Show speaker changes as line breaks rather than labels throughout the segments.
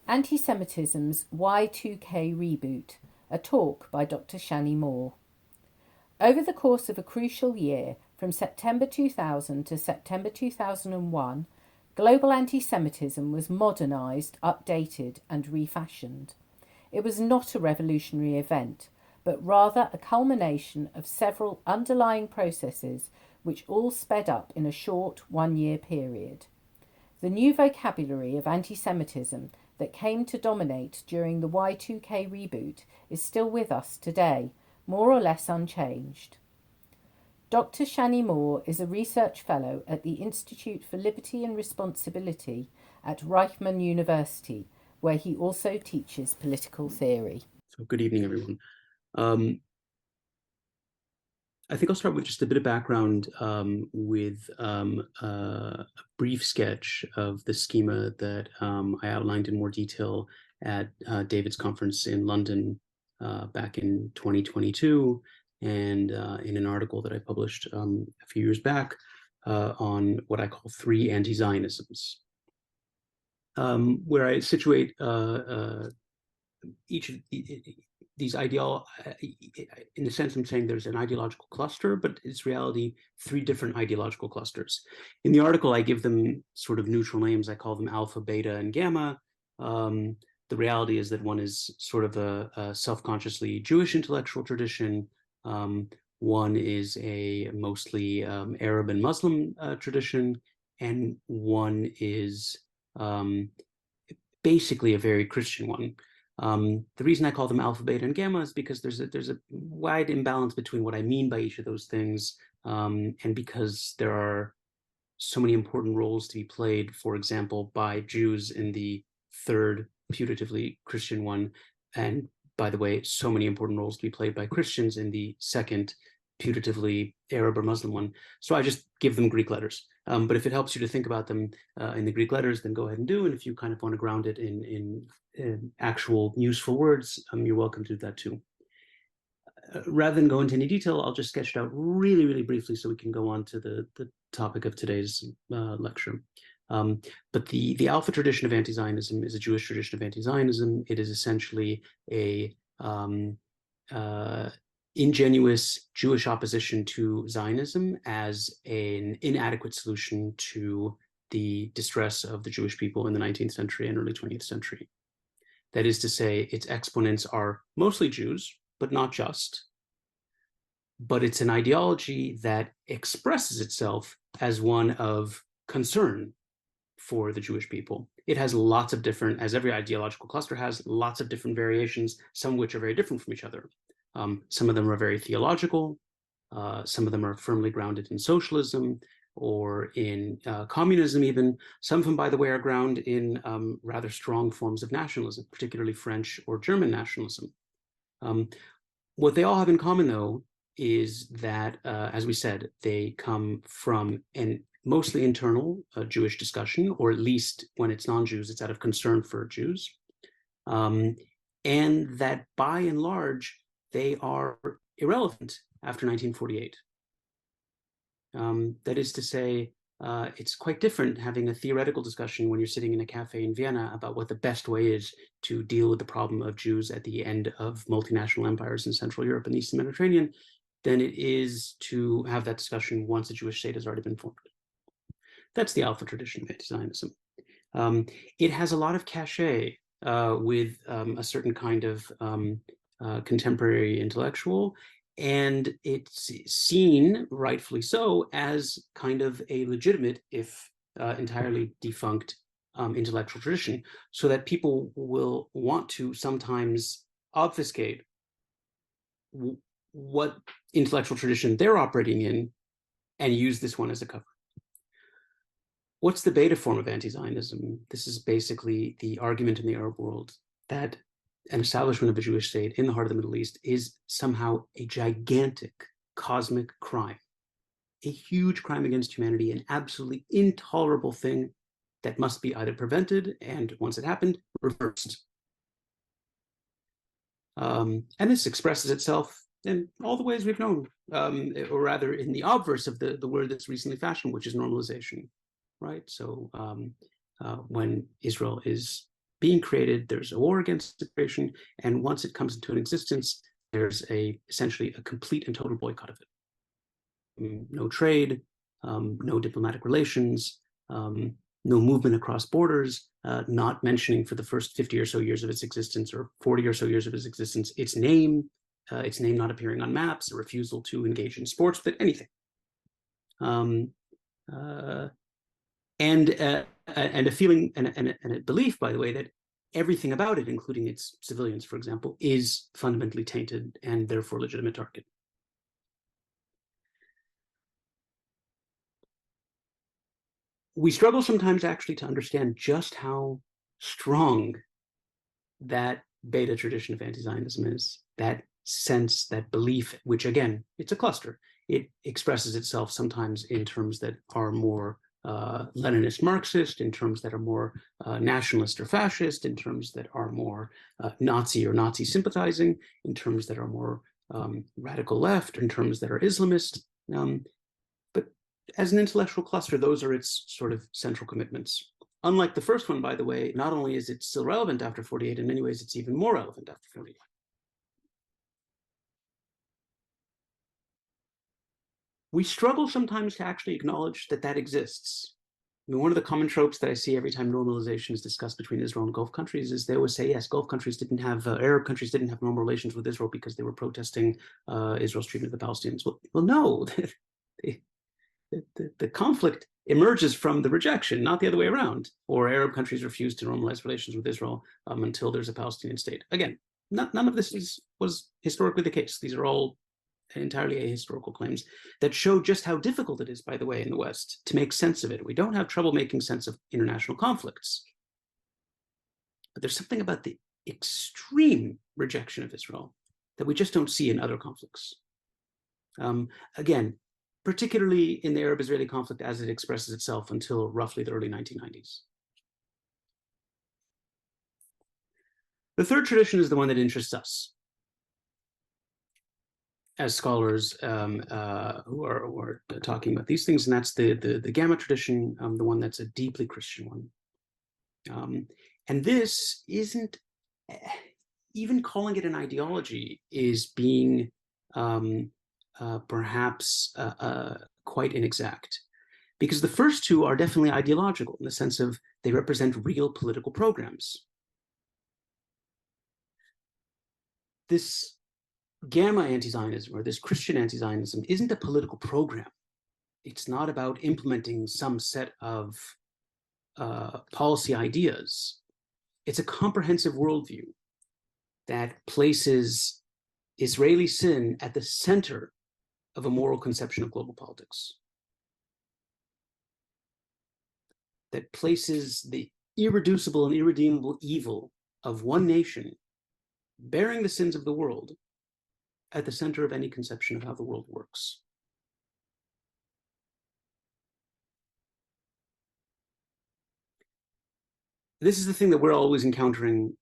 Antisemitism's Y2K Reboot, a talk by Dr Shany Mor. Over the course of a crucial year, from September 2000 to September 2001, global antisemitism was modernized, updated, and refashioned. It was not a revolutionary event, but rather a culmination of several underlying processes which all sped up in a short one-year period. The new vocabulary of antisemitism that came to dominate during the Y2K reboot is still with us today, more or less unchanged. Dr Shany Mor is a research fellow at the Institute for Liberty and Responsibility at Reichman University, where he also teaches political theory.
So good evening, everyone. I think I'll start with just a bit of background with a brief sketch of the schema that I outlined in more detail at David's conference in London back in 2022, and in an article that I published a few years back on what I call three anti-Zionisms, where I situate each of these in a sense, I'm saying there's an ideological cluster, but it's reality three different ideological clusters. In the article, I give them sort of neutral names. I call them alpha, beta, and gamma. The reality is that one is sort of a self-consciously Jewish intellectual tradition. One is a mostly Arab and Muslim tradition, and one is basically a very Christian one. The reason I call them alpha, beta, and gamma is because there's a wide imbalance between what I mean by each of those things, and because there are so many important roles to be played, for example, by Jews in the third putatively Christian one, and by the way, so many important roles to be played by Christians in the second putatively Arab or Muslim one. So I just give them Greek letters. But if it helps you to think about them in the Greek letters, then go ahead and do. And if you kind of want to ground it in actual useful words, you're welcome to do that too. Rather than go into any detail, I'll just sketch it out really, really briefly so we can go on to the topic of today's lecture. But the Alpha tradition of anti-Zionism is a Jewish tradition of anti-Zionism. It is essentially a ingenuous Jewish opposition to Zionism as an inadequate solution to the distress of the Jewish people in the 19th century and early 20th century. That is to say, its exponents are mostly Jews, but not just. But it's an ideology that expresses itself as one of concern for the Jewish people. It has lots of different, as every ideological cluster has, lots of different variations, some of which are very different from each other. Some of them are very theological. Some of them are firmly grounded in socialism or in communism even. Some of them, by the way, are grounded in rather strong forms of nationalism, particularly French or German nationalism. What they all have in common, though, is that, as we said, they come from an mostly internal Jewish discussion, or at least when it's non-Jews, it's out of concern for Jews. And that by and large, they are irrelevant after 1948. That is to say, it's quite different having a theoretical discussion when you're sitting in a cafe in Vienna about what the best way is to deal with the problem of Jews at the end of multinational empires in Central Europe and the Eastern Mediterranean than it is to have that discussion once a Jewish state has already been formed. That's the Alpha tradition of anti-Zionism. It has a lot of cachet with a certain kind of contemporary intellectual, and it's seen, rightfully so, as kind of a legitimate, if entirely defunct, intellectual tradition, so that people will want to sometimes obfuscate what intellectual tradition they're operating in and use this one as a cover. What's the beta form of anti-Zionism? This is basically the argument in the Arab world that an establishment of a Jewish state in the heart of the Middle East is somehow a gigantic cosmic crime, a huge crime against humanity, an absolutely intolerable thing that must be either prevented and, once it happened, reversed. And this expresses itself in all the ways we've known, or rather in the obverse of the word that's recently fashioned, which is normalization, right? So when Israel is being created, there's a war against the creation, and once it comes into an existence, there's essentially a complete and total boycott of it. No trade, no diplomatic relations, no movement across borders, not mentioning for the first 50 or so years of its existence, or 40 or so years of its existence, its name not appearing on maps, a refusal to engage in sports, but anything. And a feeling and a belief, by the way, that everything about it, including its civilians, for example, is fundamentally tainted and therefore a legitimate target. We struggle sometimes actually to understand just how strong that beta tradition of anti-Zionism is, that sense, that belief, which again, it's a cluster. It expresses itself sometimes in terms that are more Leninist Marxist, in terms that are more nationalist or fascist, in terms that are more Nazi or Nazi sympathizing, in terms that are more radical left, in terms that are Islamist. But as an intellectual cluster, those are its sort of central commitments. Unlike the first one, by the way, not only is it still relevant after 48, in many ways, it's even more relevant after 48. We struggle sometimes to actually acknowledge that that exists. I mean, one of the common tropes that I see every time normalization is discussed between Israel and Gulf countries is they always say, yes, Gulf countries didn't have, Arab countries didn't have normal relations with Israel because they were protesting Israel's treatment of the Palestinians. Well, no, the conflict emerges from the rejection, not the other way around. Or Arab countries refuse to normalize relations with Israel until there's a Palestinian state. Again, none of this was historically the case. These are all entirely ahistorical claims that show just how difficult it is, by the way, in the West to make sense of it. We don't have trouble making sense of international conflicts. But there's something about the extreme rejection of Israel that we just don't see in other conflicts. Again, particularly in the Arab-Israeli conflict as it expresses itself until roughly the early 1990s. The third tradition is the one that interests us as scholars who are talking about these things, and that's the Gamma tradition, the one that's a deeply Christian one. And this isn't, even calling it an ideology is being perhaps quite inexact, because the first two are definitely ideological in the sense of they represent real political programs. This Gamma anti-Zionism, or this Christian anti-Zionism, isn't a political program. It's not about implementing some set of policy ideas. It's a comprehensive worldview that places Israeli sin at the center of a moral conception of global politics, that places the irreducible and irredeemable evil of one nation bearing the sins of the world at the center of any conception of how the world works. This is the thing that we're always encountering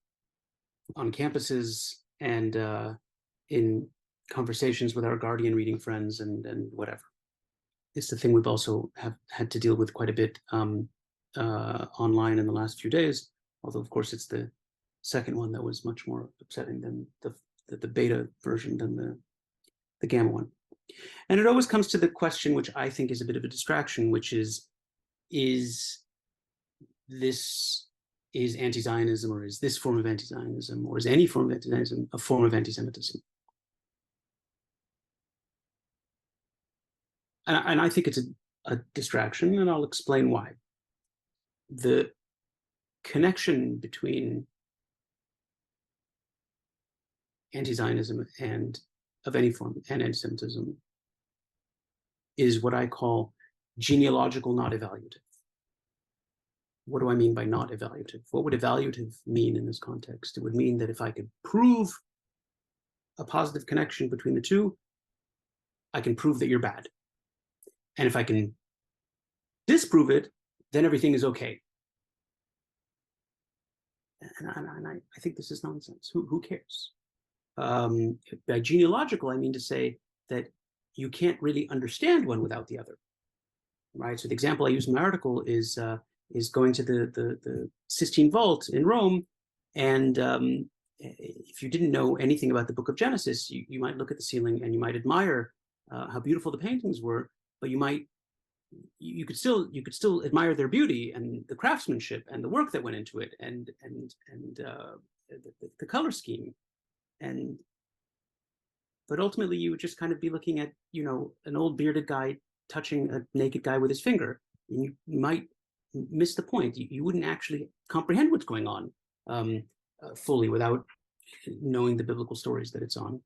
on campuses and in conversations with our Guardian reading friends and whatever. It's the thing we've also had to deal with quite a bit online in the last few days, although of course it's the second one that was much more upsetting than the beta version than the Gamma one. And it always comes to the question, which I think is a bit of a distraction, which is this anti-Zionism, or is this form of anti-Zionism, or is any form of anti-Zionism a form of anti-Semitism? And I think it's a distraction, and I'll explain why. The connection between anti-Zionism and of any form and anti-Semitism is what I call genealogical, not evaluative. What do I mean by not evaluative? What would evaluative mean in this context? It would mean that if I could prove a positive connection between the two, I can prove that you're bad. And if I can disprove it, then everything is okay. And I think this is nonsense. Who cares? By genealogical, I mean to say that you can't really understand one without the other, right? So the example I use in my article is is going to the Sistine Vault in Rome, and if you didn't know anything about the Book of Genesis, you might look at the ceiling and you might admire how beautiful the paintings were, but you could still admire their beauty and the craftsmanship and the work that went into it, and the color scheme, but ultimately you would just kind of be looking at an old bearded guy touching a naked guy with his finger, and you might miss the point. You wouldn't actually comprehend what's going on fully without knowing the biblical stories that it's on.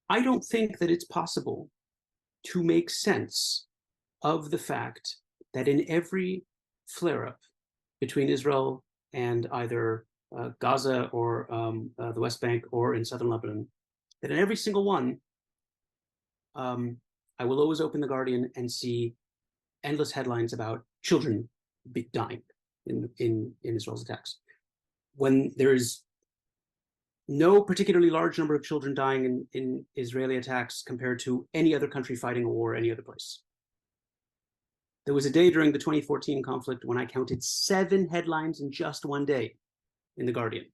I don't think that it's possible to make sense of the fact that in every flare-up between Israel and either Gaza or the West Bank or in southern Lebanon, that in every single one, I will always open The Guardian and see endless headlines about children dying in Israel's attacks, when there is no particularly large number of children dying in Israeli attacks compared to any other country fighting a war any other place. There was a day during the 2014 conflict when I counted 7 headlines in just one day in The Guardian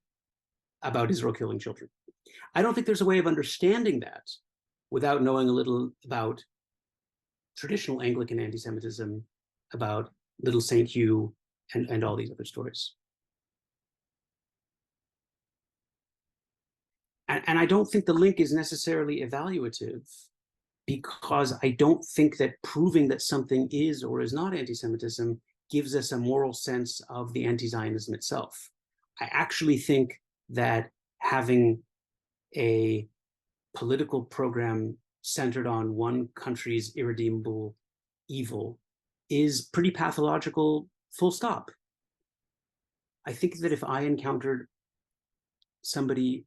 about Israel killing children. I don't think there's a way of understanding that without knowing a little about traditional Anglican anti-Semitism, about Little St. Hugh, and all these other stories. And I don't think the link is necessarily evaluative, because I don't think that proving that something is or is not anti-Semitism gives us a moral sense of the anti-Zionism itself. I actually think that having a political program centered on one country's irredeemable evil is pretty pathological, full stop. I think that if I encountered somebody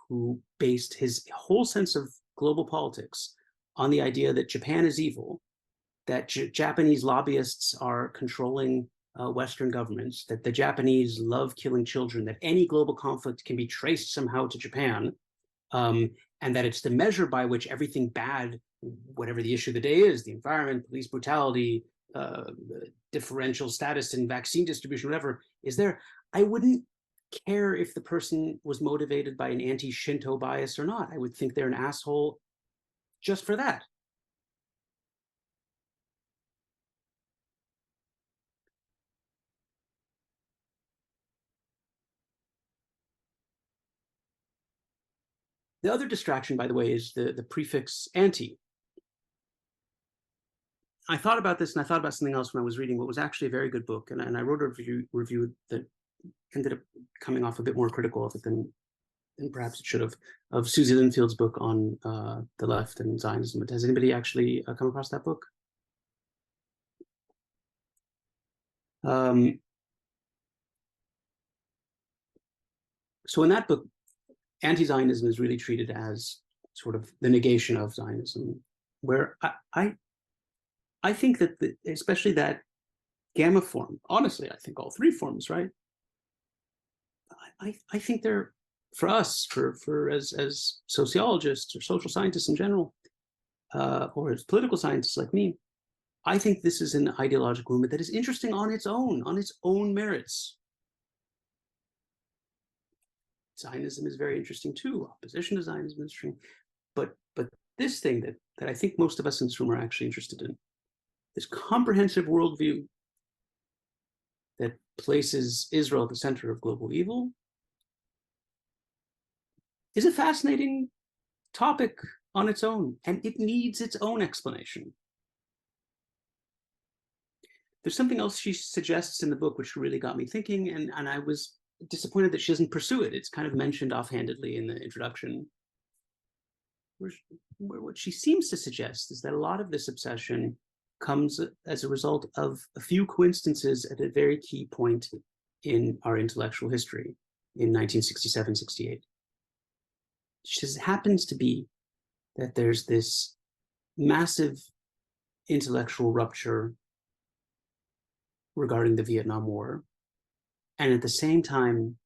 who based his whole sense of global politics on the idea that Japan is evil, that Japanese lobbyists are controlling Western governments, that the Japanese love killing children, that any global conflict can be traced somehow to Japan, and that it's the measure by which everything bad, whatever the issue of the day is, the environment, police brutality, differential status in vaccine distribution, whatever is there, I wouldn't care if the person was motivated by an anti-Shinto bias or not. I would think they're an asshole just for that. The other distraction, by the way, is the prefix anti. I thought about this, and I thought about something else when I was reading what was actually a very good book, and I wrote a review that ended up coming off a bit more critical of it than perhaps it should have, of Susie Linfield's book on the left and Zionism. Has anybody actually come across that book? So in that book, anti-Zionism is really treated as sort of the negation of Zionism, where I think that especially that gamma form, honestly, I think all 3 forms, right? I think they're, for us, for as sociologists or social scientists in general, or as political scientists like me, I think this is an ideological movement that is interesting on its own merits. Zionism is very interesting too. Opposition to Zionism is interesting, but this thing that I think most of us in this room are actually interested in, this comprehensive worldview that places Israel at the center of global evil, is a fascinating topic on its own, and it needs its own explanation. There's something else she suggests in the book which really got me thinking, and I was disappointed that she doesn't pursue it. It's kind of mentioned offhandedly in the introduction, where what she seems to suggest is that a lot of this obsession comes as a result of a few coincidences at a very key point in our intellectual history in 1967-68. She says it happens to be that there's this massive intellectual rupture regarding the Vietnam War. And at the same time,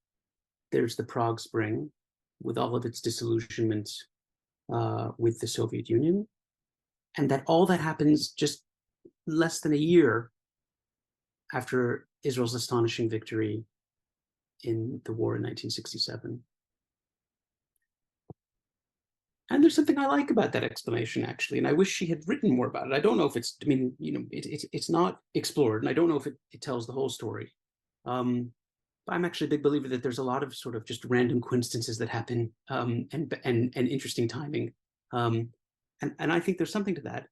there's the Prague Spring with all of its disillusionment with the Soviet Union. And that all that happens just less than a year after Israel's astonishing victory in the war in 1967. And there's something I like about that explanation, actually, and I wish she had written more about it. I don't know if it's not explored, and I don't know if it tells the whole story. But I'm actually a big believer that there's a lot of sort of just random coincidences that happen, and interesting timing. And I think there's something to that.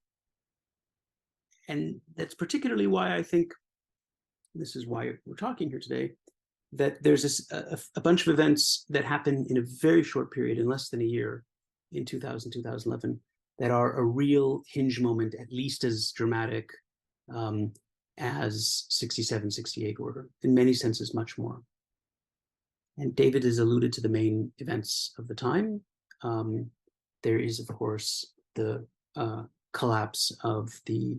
And that's particularly why I think, this is why we're talking here today, that there's a bunch of events that happen in a very short period, in less than a year, in 2011, that are a real hinge moment, at least as dramatic as 67, 68 were, in many senses, much more. And David has alluded to the main events of the time. There is, of course, the collapse of the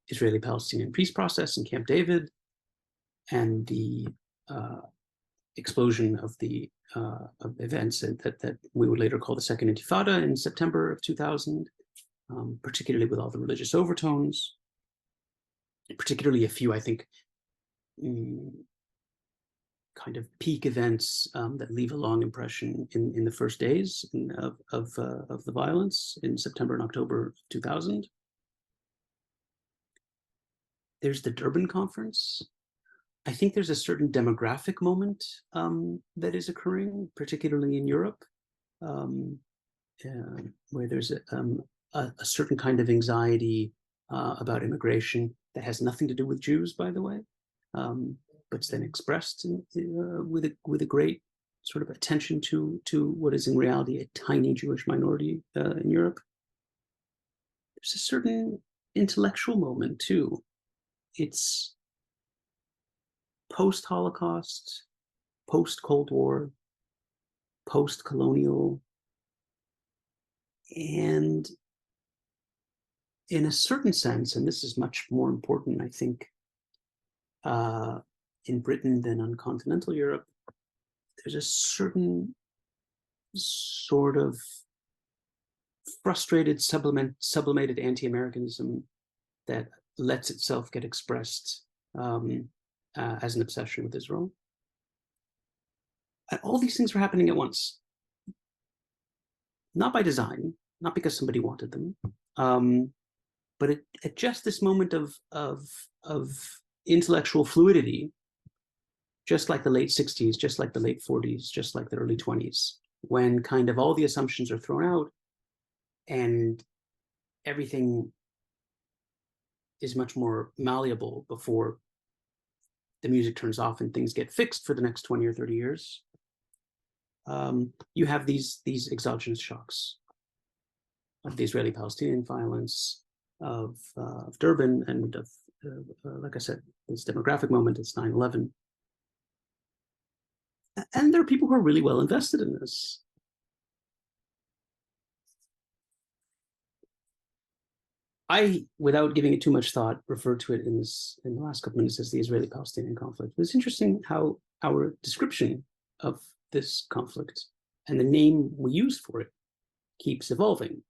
Israeli-Palestinian peace process in Camp David, and the explosion of the of events that we would later call the Second Intifada in September of 2000, particularly with all the religious overtones, particularly a few, I think, kind of peak events that leave a long impression in the first days of the violence in September and October of 2000. There's the Durban Conference. I think there's a certain demographic moment that is occurring, particularly in Europe, where there's a certain kind of anxiety about immigration that has nothing to do with Jews, by the way, but it's then expressed with a great sort of attention to what is in reality a tiny Jewish minority in Europe. There's a certain intellectual moment too. It's post-Holocaust, post-Cold War, post-colonial, and in a certain sense, and this is much more important, I think, in Britain than on continental Europe, there's a certain sort of frustrated, sublimated anti-Americanism that lets itself get expressed as an obsession with Israel. And all these things were happening at once, not by design, not because somebody wanted them, but at just this moment of intellectual fluidity, just like the late 60s, just like the late 40s, just like the early 20s, when kind of all the assumptions are thrown out and everything is much more malleable before the music turns off and things get fixed for the next 20 or 30 years. You have these exogenous shocks of the Israeli-Palestinian violence, of Durban, and of, like I said, this demographic moment, it's 9/11. And there are people who are really well invested in this. I, without giving it too much thought, referred to it in the last couple minutes as the Israeli-Palestinian conflict. But it's interesting how our description of this conflict and the name we use for it keeps evolving,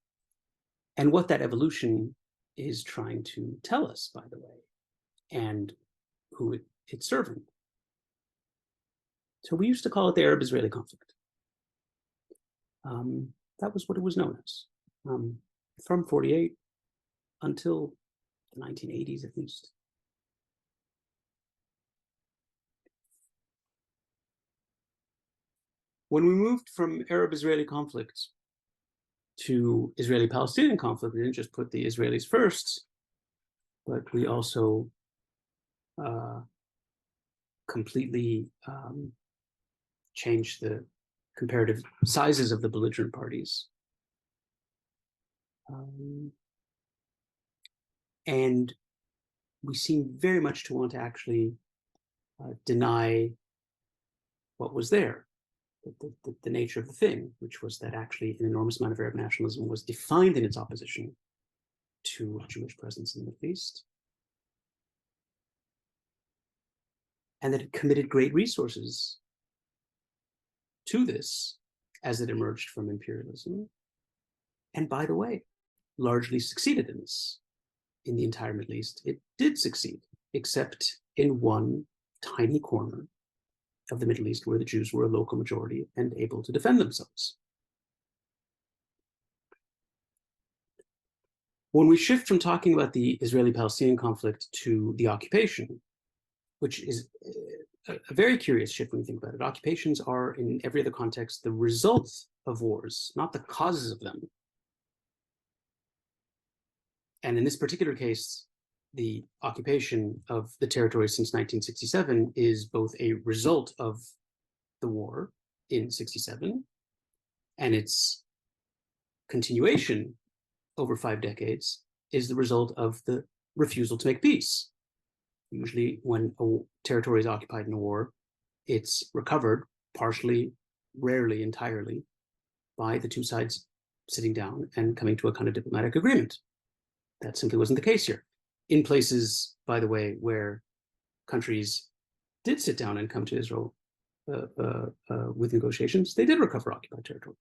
and what that evolution is trying to tell us, by the way, and who it's serving. So we used to call it the Arab-Israeli conflict. That was what it was known as, from 48 until the 1980s, at least. When we moved from Arab-Israeli conflict to Israeli-Palestinian conflict, we didn't just put the Israelis first, but we also completely changed the comparative sizes of the belligerent parties. And we seem very much to want to actually deny what was there, the nature of the thing, which was that actually an enormous amount of Arab nationalism was defined in its opposition to Jewish presence in the Middle East, and that it committed great resources to this as it emerged from imperialism. And by the way, largely succeeded in this. in the entire Middle East. It did succeed, except in one tiny corner of the Middle East where the Jews were a local majority and able to defend themselves. When we shift from talking about the Israeli-Palestinian conflict to the occupation, which is a very curious shift when you think about it. Occupations are, in every other context, the result of wars, not the causes of them. And in this particular case, the occupation of the territory since 1967 is both a result of the war in 67 and its continuation over 5 decades is the result of the refusal to make peace. Usually when a territory is occupied in a war, it's recovered partially, rarely entirely, by the two sides sitting down and coming to a kind of diplomatic agreement. That simply wasn't the case here. In places, by the way, where countries did sit down and come to Israel with negotiations, they did recover occupied territory.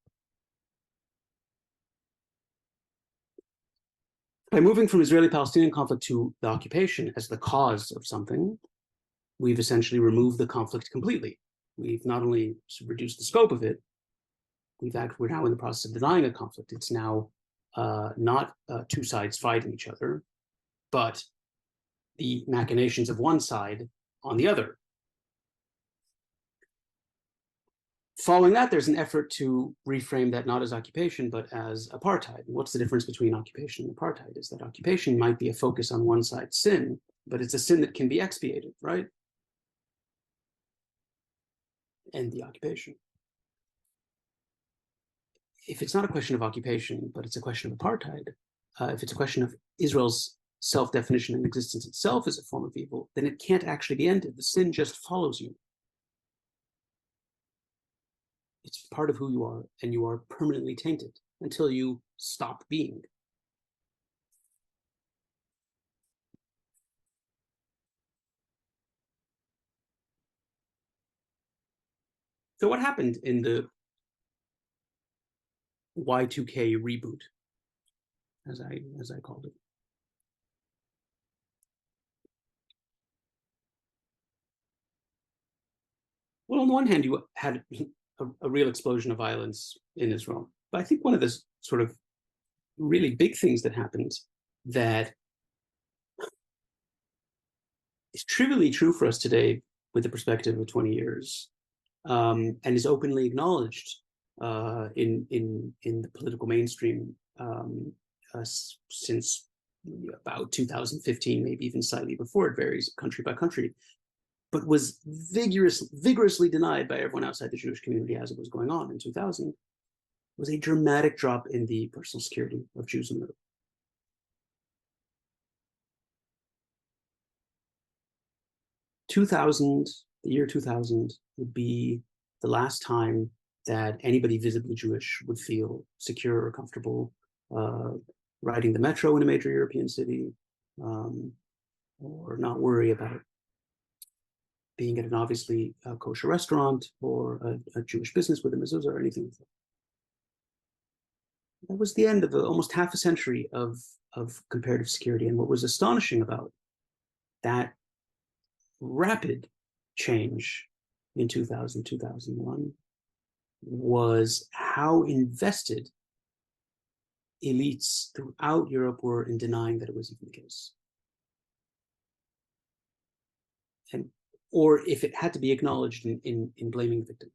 By moving from Israeli-Palestinian conflict to the occupation as the cause of something, we've essentially removed the conflict completely. We've not only reduced the scope of it, we're now in the process of denying a conflict. It's now not two sides fighting each other, but the machinations of one side on the other. Following that, there's an effort to reframe that not as occupation, but as apartheid. What's the difference between occupation and apartheid? Is that occupation might be a focus on one side's sin, but it's a sin that can be expiated, right? End the occupation. If it's not a question of occupation, but it's a question of apartheid, if it's a question of Israel's self-definition and existence itself as a form of evil, then it can't actually be ended. The sin just follows you. It's part of who you are, and you are permanently tainted until you stop being. So what happened in the Y2K reboot, as I called it? Well, on the one hand, you had a real explosion of violence in Israel. But I think one of the sort of really big things that happened that is trivially true for us today with the perspective of 20 years and is openly acknowledged in the political mainstream since about 2015, maybe even slightly before. It varies country by country, but was vigorously denied by everyone outside the Jewish community as it was going on in 2000, was a dramatic drop in the personal security of Jews in Europe. 2000, the year 2000, would be the last time that anybody visibly Jewish would feel secure or comfortable riding the metro in a major European city, or not worry about being at an obviously kosher restaurant or a Jewish business with a mezuzah or anything like that. That was the end of almost half a century of comparative security. And what was astonishing about that rapid change in 2000, 2001 was how invested elites throughout Europe were in denying that it was even the case. Or if it had to be acknowledged in blaming the victim.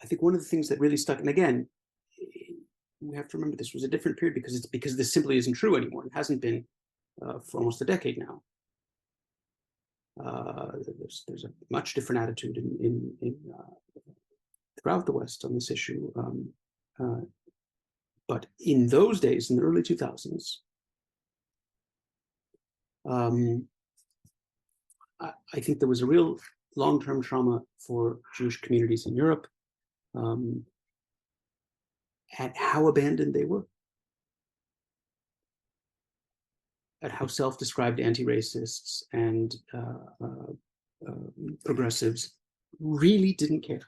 I think one of the things that really stuck, and again, we have to remember this was a different period because this simply isn't true anymore. It hasn't been for almost a decade now. There's a much different attitude throughout the West on this issue. But in those days, in the early 2000s, I think there was a real long-term trauma for Jewish communities in Europe at how abandoned they were, at how self-described anti-racists and progressives really didn't care,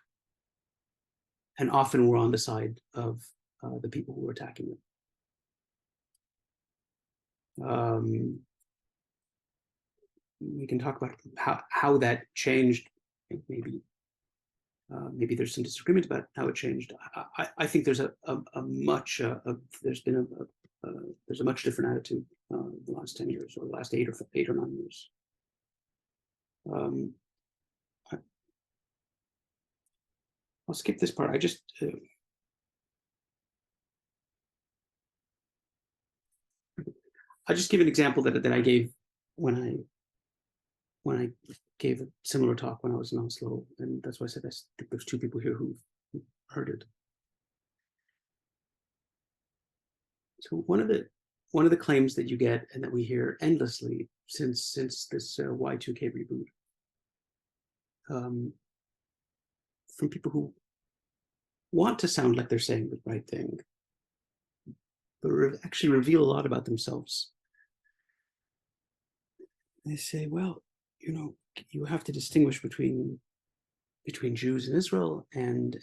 and often were on the side of the people who were attacking them. We can talk about how that changed. Maybe there's some disagreement about how it changed. I think there's there's a much different attitude the last 10 years, or the last 8 or 9 years. I'll skip this part. I'll just give an example that I gave when I gave a similar talk when I was in Oslo, and that's why I said I think there's 2 people here who heard it. So one of the claims that you get and that we hear endlessly since this Y2K reboot, from people who want to sound like they're saying the right thing, but actually reveal a lot about themselves. They say, well, you have to distinguish between Jews in Israel, and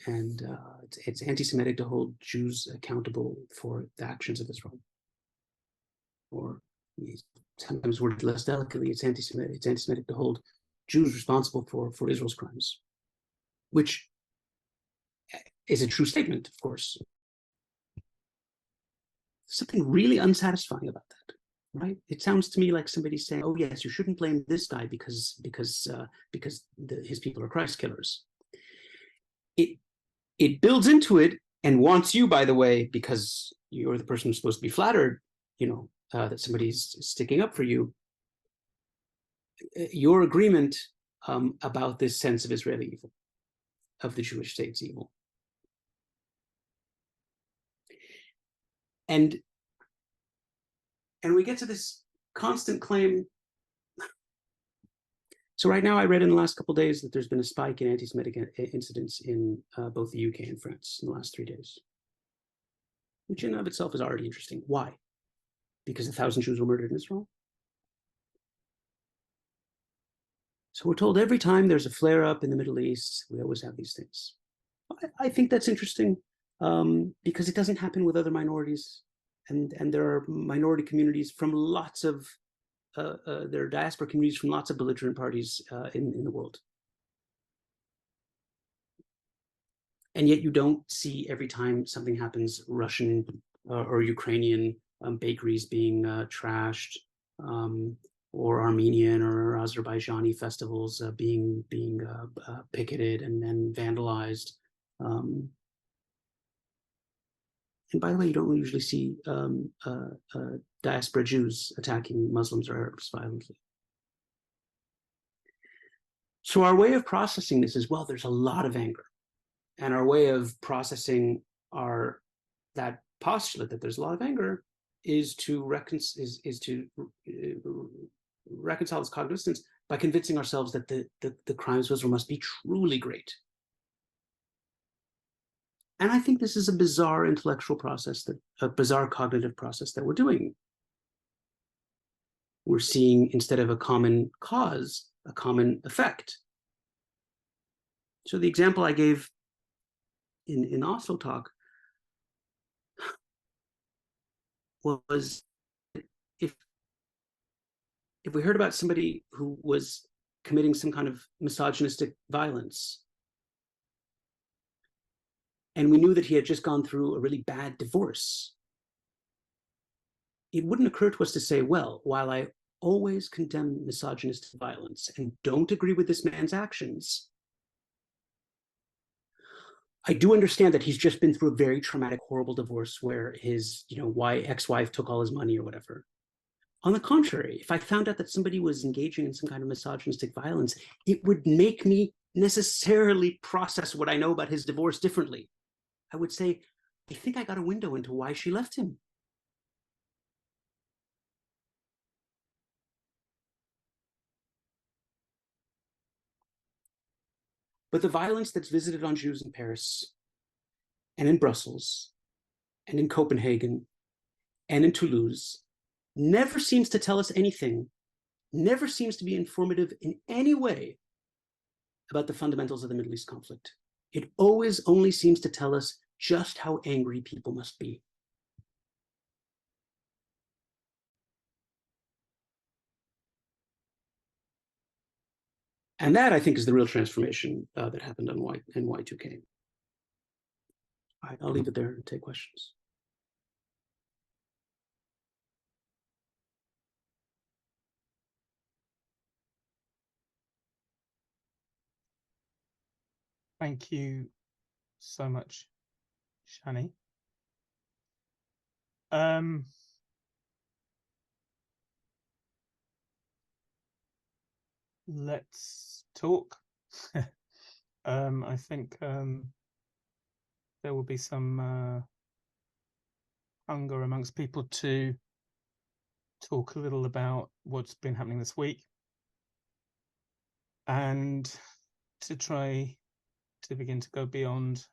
it's anti-Semitic to hold Jews accountable for the actions of Israel. Or sometimes worded less delicately, it's anti-Semitic to hold Jews responsible for Israel's crimes, which is a true statement, of course. Something really unsatisfying about that, right? It sounds to me like somebody saying, "Oh yes, you shouldn't blame this guy because his people are Christ killers." It builds into it and wants you, by the way, because you're the person who's supposed to be flattered, that somebody's sticking up for you. Your agreement about this sense of Israeli evil, of the Jewish state's evil. And we get to this constant claim. So right now, I read in the last couple of days that there's been a spike in anti-Semitic incidents in both the UK and France in the last 3 days, which in and of itself is already interesting. Why? Because 1,000 Jews were murdered in Israel? So we're told every time there's a flare-up in the Middle East, we always have these things. I think that's interesting because it doesn't happen with other minorities. And there are minority communities from lots of, there are diaspora communities from lots of belligerent parties in the world. And yet you don't see every time something happens, Russian or Ukrainian bakeries being trashed, or Armenian or Azerbaijani festivals being picketed and vandalized. And by the way, you don't usually see diaspora Jews attacking Muslims or Arabs violently. So our way of processing this is, well, there's a lot of anger. And our way of processing that postulate that there's a lot of anger is to reconcile this cognitive dissonance by convincing ourselves that the crimes of Israel must be truly great. And I think this is a bizarre intellectual process, a bizarre cognitive process that we're doing. We're seeing, instead of a common cause, a common effect. So the example I gave in the Oslo talk was, if we heard about somebody who was committing some kind of misogynistic violence, and we knew that he had just gone through a really bad divorce, it wouldn't occur to us to say, well, while I always condemn misogynistic violence and don't agree with this man's actions, I do understand that he's just been through a very traumatic, horrible divorce where his, ex-wife took all his money or whatever. On the contrary, if I found out that somebody was engaging in some kind of misogynistic violence, it would make me necessarily process what I know about his divorce differently. I would say, I think I got a window into why she left him. But the violence that's visited on Jews in Paris and in Brussels and in Copenhagen and in Toulouse never seems to tell us anything, never seems to be informative in any way about the fundamentals of the Middle East conflict. It always only seems to tell us just how angry people must be. And that, I think, is the real transformation that happened in Y2K. All right, I'll leave it there and take questions.
Thank you so much, Shany. Let's talk. I think there will be some hunger amongst people to talk a little about what's been happening this week and to try to begin to go beyond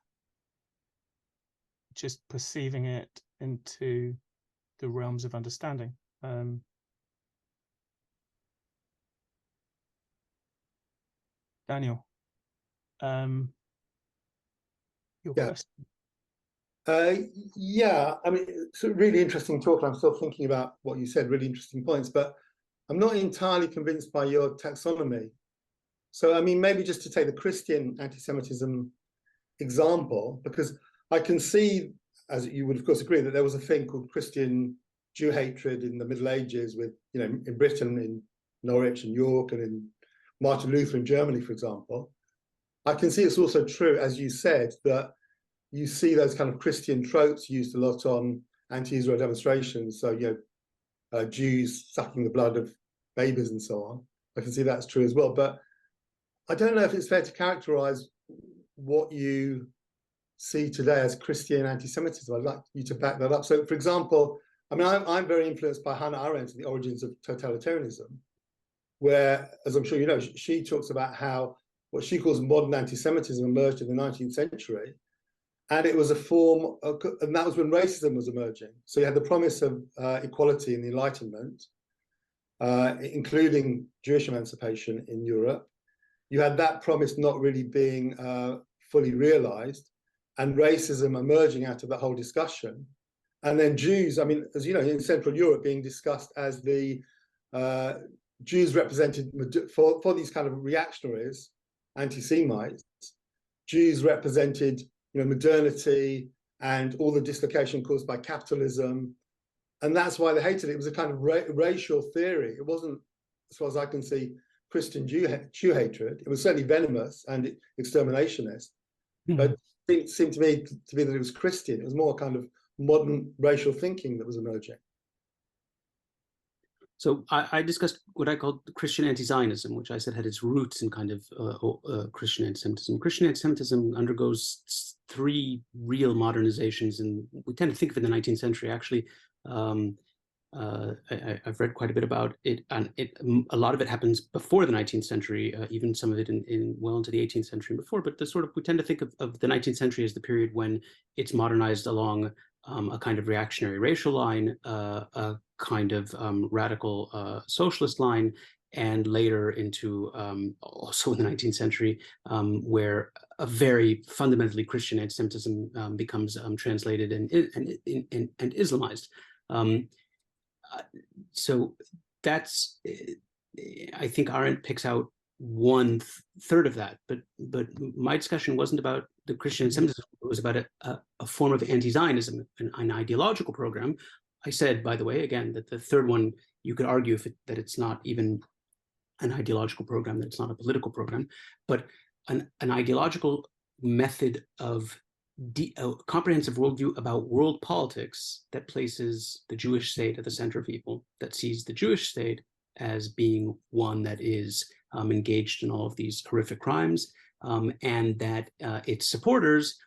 just perceiving it into the realms of understanding. Daniel, your question.
Yeah, I mean, it's a really interesting talk. I'm still thinking about what you said, really interesting points, but I'm not entirely convinced by your taxonomy. So, I mean, maybe just to take the Christian anti-Semitism example, because I can see, as you would of course agree, that there was a thing called Christian Jew hatred in the Middle Ages with, you know, in Britain, in Norwich and York, and in Martin Luther in Germany, for example. I can see it's also true, as you said, that you see those kind of Christian tropes used a lot on anti-Israel demonstrations. So, you know, Jews sucking the blood of babies and so on. I can see that's true as well. But I don't know if it's fair to characterize what you see today as Christian anti-Semitism. I'd like you to back that up. So, for example, I mean, I'm very influenced by Hannah Arendt and the origins of totalitarianism, where, as I'm sure you know, she talks about how what she calls modern anti-Semitism emerged in the 19th century. And it was a form of, and that was when racism was emerging. So you had the promise of equality in the Enlightenment, including Jewish emancipation in Europe. You had that promise not really being fully realized, and racism emerging out of that whole discussion. And then Jews, I mean, as you know, in Central Europe being discussed as the Jews represented, for these kind of reactionaries, anti-Semites, Jews represented, you know, modernity and all the dislocation caused by capitalism. And that's why they hated it. It was a kind of racial theory. It wasn't, as far as I can see, Christian Jew hatred. It was certainly venomous and exterminationist, but it seemed to me to be that it was Christian. It was more kind of modern racial thinking that was emerging.
So I discussed what I called Christian anti-Zionism, which I said had its roots in kind of Christian anti-Semitism. Christian anti-Semitism undergoes three real modernizations, and we tend to think of it in the 19th century. Actually, I've read quite a bit about it, and a lot of it happens before the 19th century, even some of it in well into the 18th century and before. But we tend to think of the 19th century as the period when it's modernized along a kind of reactionary racial line, a kind of radical socialist line, and later into also in the 19th century, where a very fundamentally Christian anti-Semitism becomes translated and Islamized. So that's, I think Arendt picks out 1/3 of that, but my discussion wasn't about the Christian anti-Semitism. It was about a form of anti-Zionism, an ideological program. I said, by the way, again, that the third one, you could argue that it's not even an ideological program, that it's not a political program, but an ideological method of a comprehensive worldview about world politics that places the Jewish state at the center of evil, that sees the Jewish state as being one that is engaged in all of these horrific crimes, and that its supporters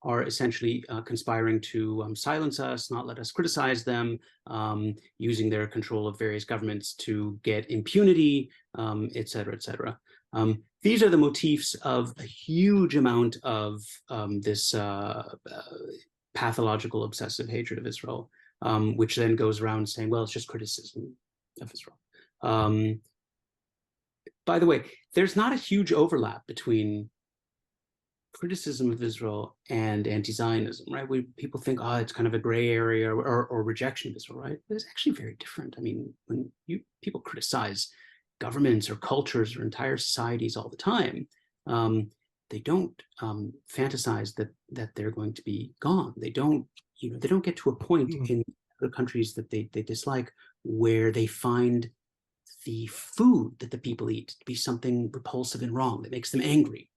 are essentially conspiring to silence us, not let us criticize them, using their control of various governments to get impunity, et cetera, et cetera. These are the motifs of a huge amount of this pathological obsessive hatred of Israel, which then goes around saying, well, it's just criticism of Israel. By the way, there's not a huge overlap between criticism of Israel and anti-Zionism, right? People think, oh, it's kind of a gray area or rejection of Israel, right? But it's actually very different. I mean, when people criticize governments or cultures or entire societies all the time, they don't fantasize that they're going to be gone. They don't, they don't get to a point in other countries that they dislike where they find the food that the people eat to be something repulsive and wrong that makes them angry.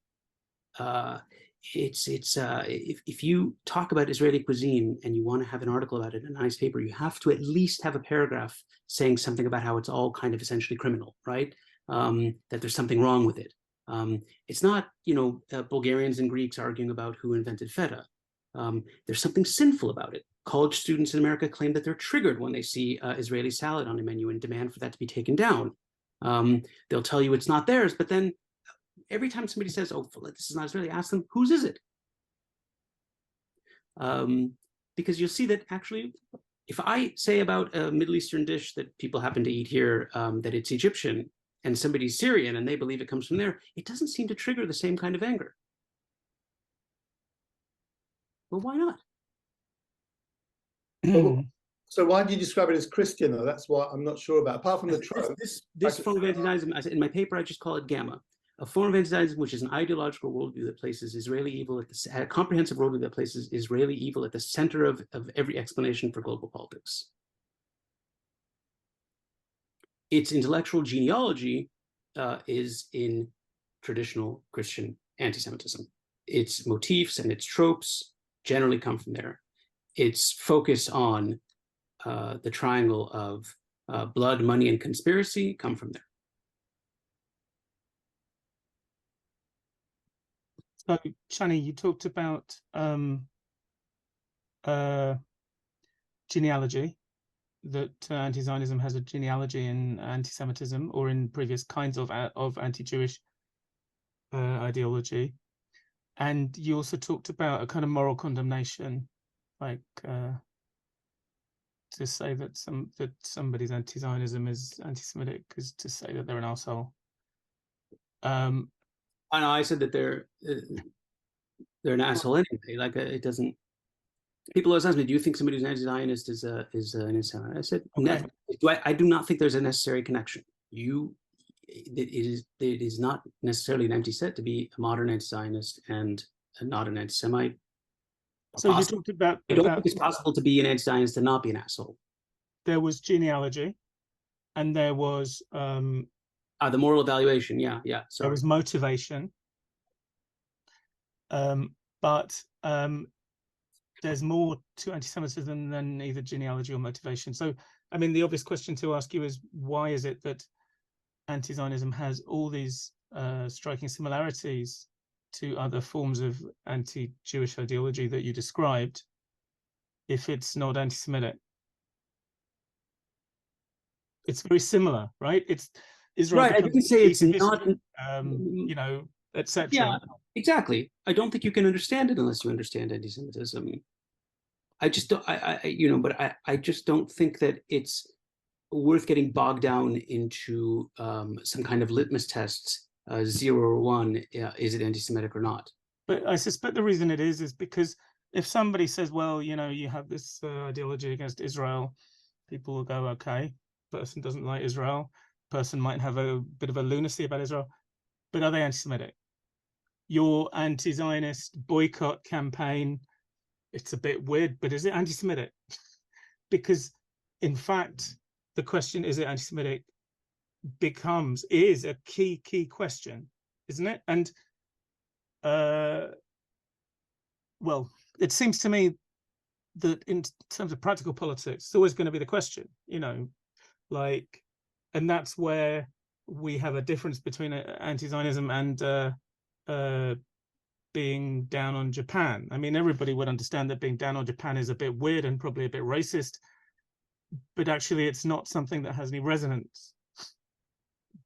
If you talk about Israeli cuisine and you want to have an article about it in a nice paper, you have to at least have a paragraph saying something about how it's all kind of essentially criminal, right? That there's something wrong with it. It's not, Bulgarians and Greeks arguing about who invented feta. There's something sinful about it. College students in America claim that they're triggered when they see Israeli salad on a menu and demand for that to be taken down. They'll tell you it's not theirs, but then every time somebody says, "Oh, this is not Israeli," ask them, "Whose is it?" Because you'll see that actually, if I say about a Middle Eastern dish that people happen to eat here, that it's Egyptian, and somebody's Syrian and they believe it comes from there, it doesn't seem to trigger the same kind of anger. Well, why not?
So why do you describe it as Christian, though? That's what I'm not sure about. Apart from the trope.
This form of anti-Zionism, in my paper, I just call it Gamma. A form of anti-Zionism, which is an ideological worldview that places Israeli evil a comprehensive worldview that places Israeli evil at the center of every explanation for global politics. Its intellectual genealogy is in traditional Christian anti-Semitism. Its motifs and its tropes generally come from there. Its focus on the triangle of blood, money, and conspiracy come from there.
So, Shany, you talked about genealogy, that anti-Zionism has a genealogy in anti-Semitism or in previous kinds of anti-Jewish ideology. And you also talked about a kind of moral condemnation, like to say that somebody's anti-Zionism is anti-Semitic is to say that they're an arsehole.
I know I said that they're an asshole anyway. Like it doesn't. People always ask me, "Do you think somebody who's anti-Zionist is an anti-Semite?" I said,
okay.
I do not think there's a necessary connection. It is not necessarily an empty set to be a modern anti-Zionist and not an anti-Semite.
So you talked about.
I don't think it's possible to be an anti-Zionist and not be an asshole.
There was genealogy, and there was
the moral evaluation. Yeah. Sorry.
There was motivation, but there's more to anti-Semitism than either genealogy or motivation. So, I mean, the obvious question to ask you is, why is it that anti-Zionism has all these striking similarities to other forms of anti-Jewish ideology that you described, if it's not anti-Semitic? It's very similar, right? It's Israel.
Right. I didn't say it's not,
etc.
Yeah, exactly. I don't think you can understand it unless you understand anti-Semitism. I just don't. I just don't think that it's worth getting bogged down into some kind of litmus tests, 0 or 1. Is it anti-Semitic or not?
But I suspect the reason it is because if somebody says, well, you have this ideology against Israel, people will go, okay, person doesn't like Israel, person might have a bit of a lunacy about Israel, but are they anti-Semitic? Your anti-Zionist boycott campaign, it's a bit weird, but is it anti-Semitic? Because in fact, the question, is it anti-Semitic, is a key question, isn't it? And well, it seems to me that in terms of practical politics, it's always going to be the question, and that's where we have a difference between anti-Zionism and being down on Japan. I mean, everybody would understand that being down on Japan is a bit weird and probably a bit racist, but actually it's not something that has any resonance.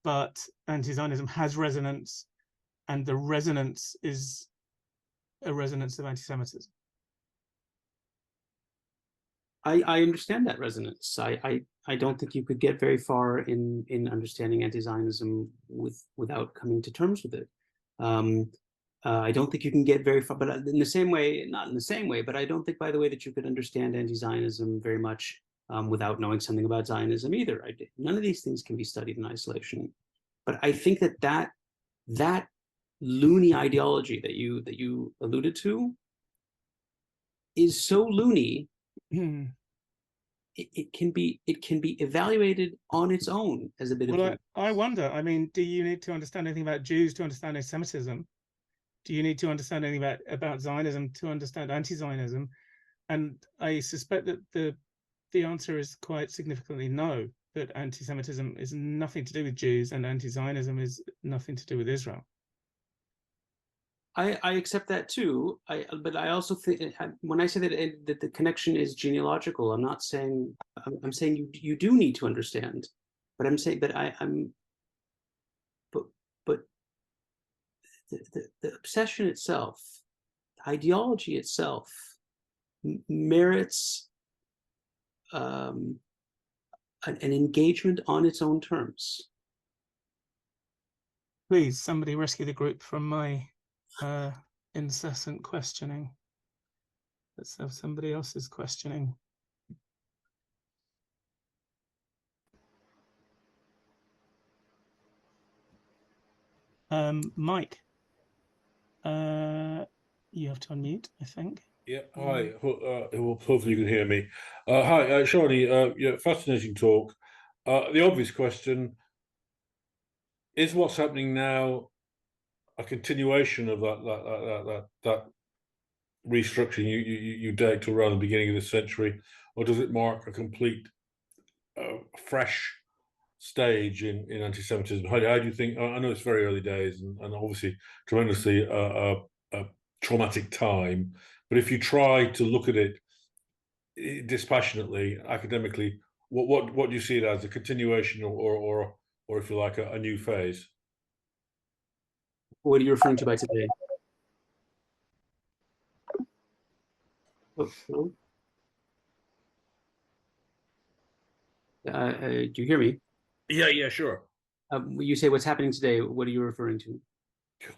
But anti-Zionism has resonance, and the resonance is a resonance of anti-Semitism.
I understand that resonance. I don't think you could get very far in understanding anti-Zionism without coming to terms with it. I don't think you can get very far, but in the same way, not in the same way, but I don't think, by the way, that you could understand anti-Zionism very much without knowing something about Zionism either. None of these things can be studied in isolation. But I think that loony ideology that you alluded to is so loony. It can be evaluated on its own as a bit
Well,
of.
I wonder. I mean, do you need to understand anything about Jews to understand anti-Semitism? Do you need to understand anything about Zionism to understand anti-Zionism? And I suspect that the answer is quite significantly no. That anti-Semitism is nothing to do with Jews, and anti-Zionism is nothing to do with Israel.
I accept that too. But I also think when I say that the connection is genealogical, I'm not saying I'm saying you do need to understand, but I'm saying but but the obsession itself, the ideology itself, merits an engagement on its own terms.
Please, somebody rescue the group from my incessant questioning. Let's have somebody else's questioning. Mike, you have to unmute, I think.
Yeah, hi. Hopefully you can hear me. Hi, Shany. Yeah, fascinating talk. The obvious question is: what's happening now a continuation of that restructuring you date to around the beginning of this century, or does it mark a complete fresh stage in anti-Semitism? How do you think? I know it's very early days and obviously tremendously a traumatic time, but if you try to look at it dispassionately, academically, what do you see it as, a continuation or if you like a new phase?
What are you referring to by today? Do you hear me?
Yeah, sure.
You say what's happening today. What are you referring to?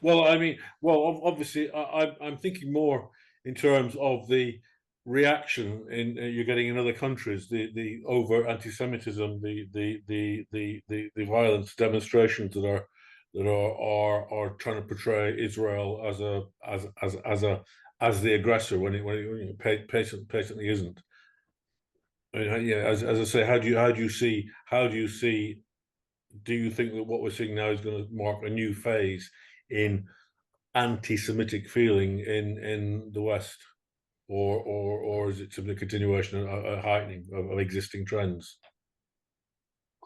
Well, I mean, obviously, I'm thinking more in terms of the reaction you're getting in other countries, the overt anti-Semitism, the violent demonstrations that are trying to portray Israel as the aggressor when it patently isn't. I mean, yeah, as I say, how do you see? Do you think that what we're seeing now is going to mark a new phase in anti-Semitic feeling in the West, or is it simply a continuation, a heightening of existing trends?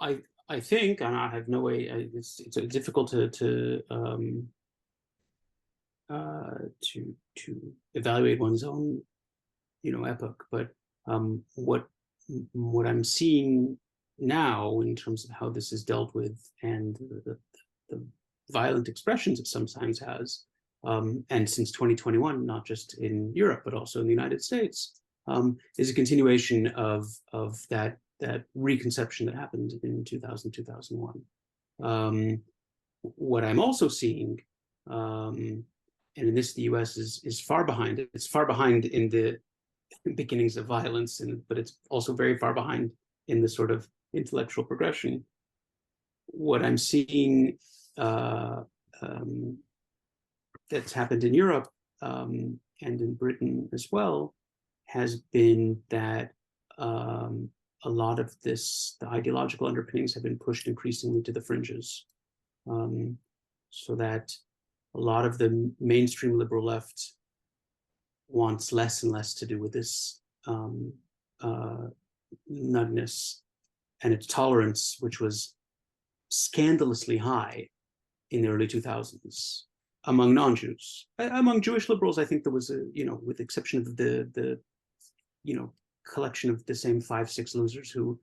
I think, and I have no way. It's difficult to evaluate one's own, epoch. But what I'm seeing now in terms of how this is dealt with and the violent expressions it sometimes has, and since 2021, not just in Europe but also in the United States, is a continuation of that reconception that happened in 2000, 2001. What I'm also seeing, and in this the US is far behind. It's far behind in the beginnings of violence, but it's also very far behind in the sort of intellectual progression. What I'm seeing that's happened in Europe and in Britain as well has been that a lot of the ideological underpinnings have been pushed increasingly to the fringes, so that a lot of the mainstream liberal left wants less and less to do with this nugness and its tolerance, which was scandalously high in the early 2000s among non-Jews. Among Jewish liberals, I think there was with the exception of the collection of the same 5-6 losers who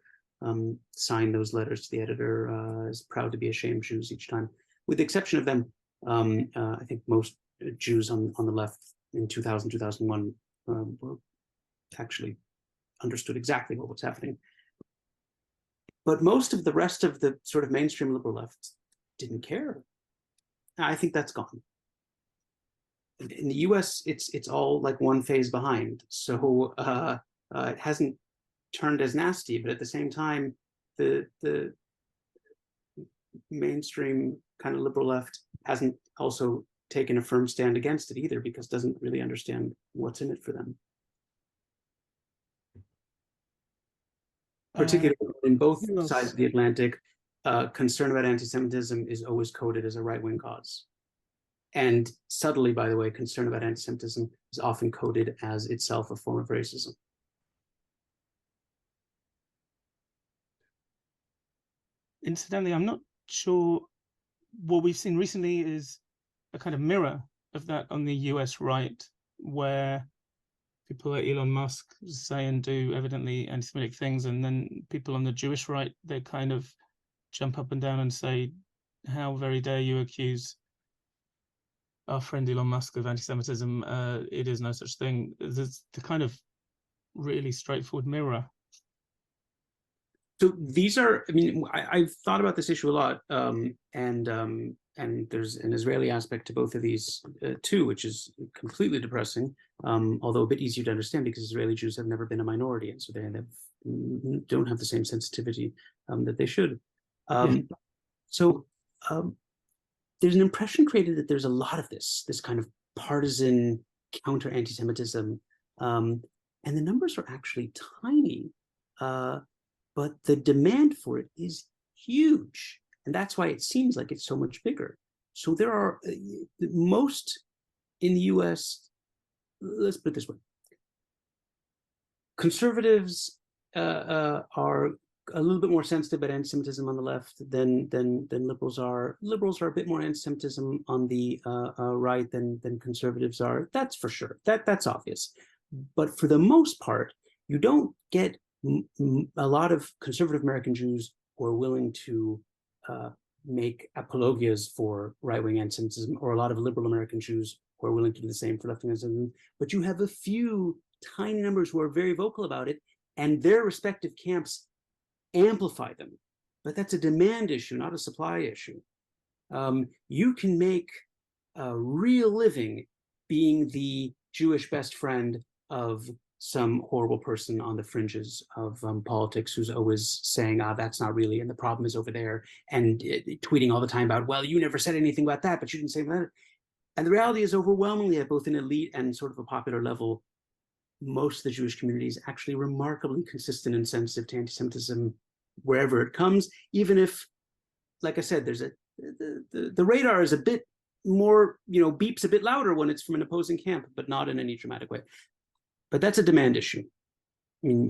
signed those letters to the editor as proud to be ashamed Jews each time. With the exception of them, I think most Jews on the left in 2000, 2001 were actually understood exactly what was happening. But most of the rest of the sort of mainstream liberal left didn't care. I think that's gone. In the US, it's all like one phase behind. So it hasn't turned as nasty, but at the same time, the mainstream kind of liberal left hasn't also taken a firm stand against it either, because it doesn't really understand what's in it for them. Particularly in both sides of the Atlantic, concern about anti-Semitism is always coded as a right-wing cause. And subtly, by the way, concern about anti-Semitism is often coded as itself a form of racism.
Incidentally, I'm not sure what we've seen recently is a kind of mirror of that on the US right, where people like Elon Musk say and do evidently anti-Semitic things, and then people on the Jewish right, they kind of jump up and down and say, how very dare you accuse our friend Elon Musk of anti-Semitism? It is no such thing. There's the kind of really straightforward mirror.
So these are, I mean, I've thought about this issue a lot, and there's an Israeli aspect to both of these too, which is completely depressing, although a bit easier to understand because Israeli Jews have never been a minority, and so they don't have the same sensitivity that they should. So there's an impression created that there's a lot of this kind of partisan counter anti-Semitism, and the numbers are actually tiny. But the demand for it is huge. And that's why it seems like it's so much bigger. So there are most in the US, let's put it this way. Conservatives are a little bit more sensitive about anti-Semitism on the left than liberals are. Liberals are a bit more anti-Semitism on the right than conservatives are. That's for sure. That's obvious. But for the most part, you don't get a lot of conservative American Jews who are willing to make apologias for right-wing anti-Semitism, or a lot of liberal American Jews who are willing to do the same for left-wing anti-Semitism. But you have a few tiny numbers who are very vocal about it, and their respective camps amplify them. But that's a demand issue, not a supply issue. You can make a real living being the Jewish best friend of some horrible person on the fringes of politics who's always saying, that's not really, and the problem is over there, and tweeting all the time about, well, you never said anything about that, but you didn't say that. And the reality is overwhelmingly at both an elite and sort of a popular level, most of the Jewish community is actually remarkably consistent and sensitive to anti-Semitism wherever it comes, even if, like I said, there's the radar is a bit more, beeps a bit louder when it's from an opposing camp, but not in any dramatic way. But that's a demand issue. I mean,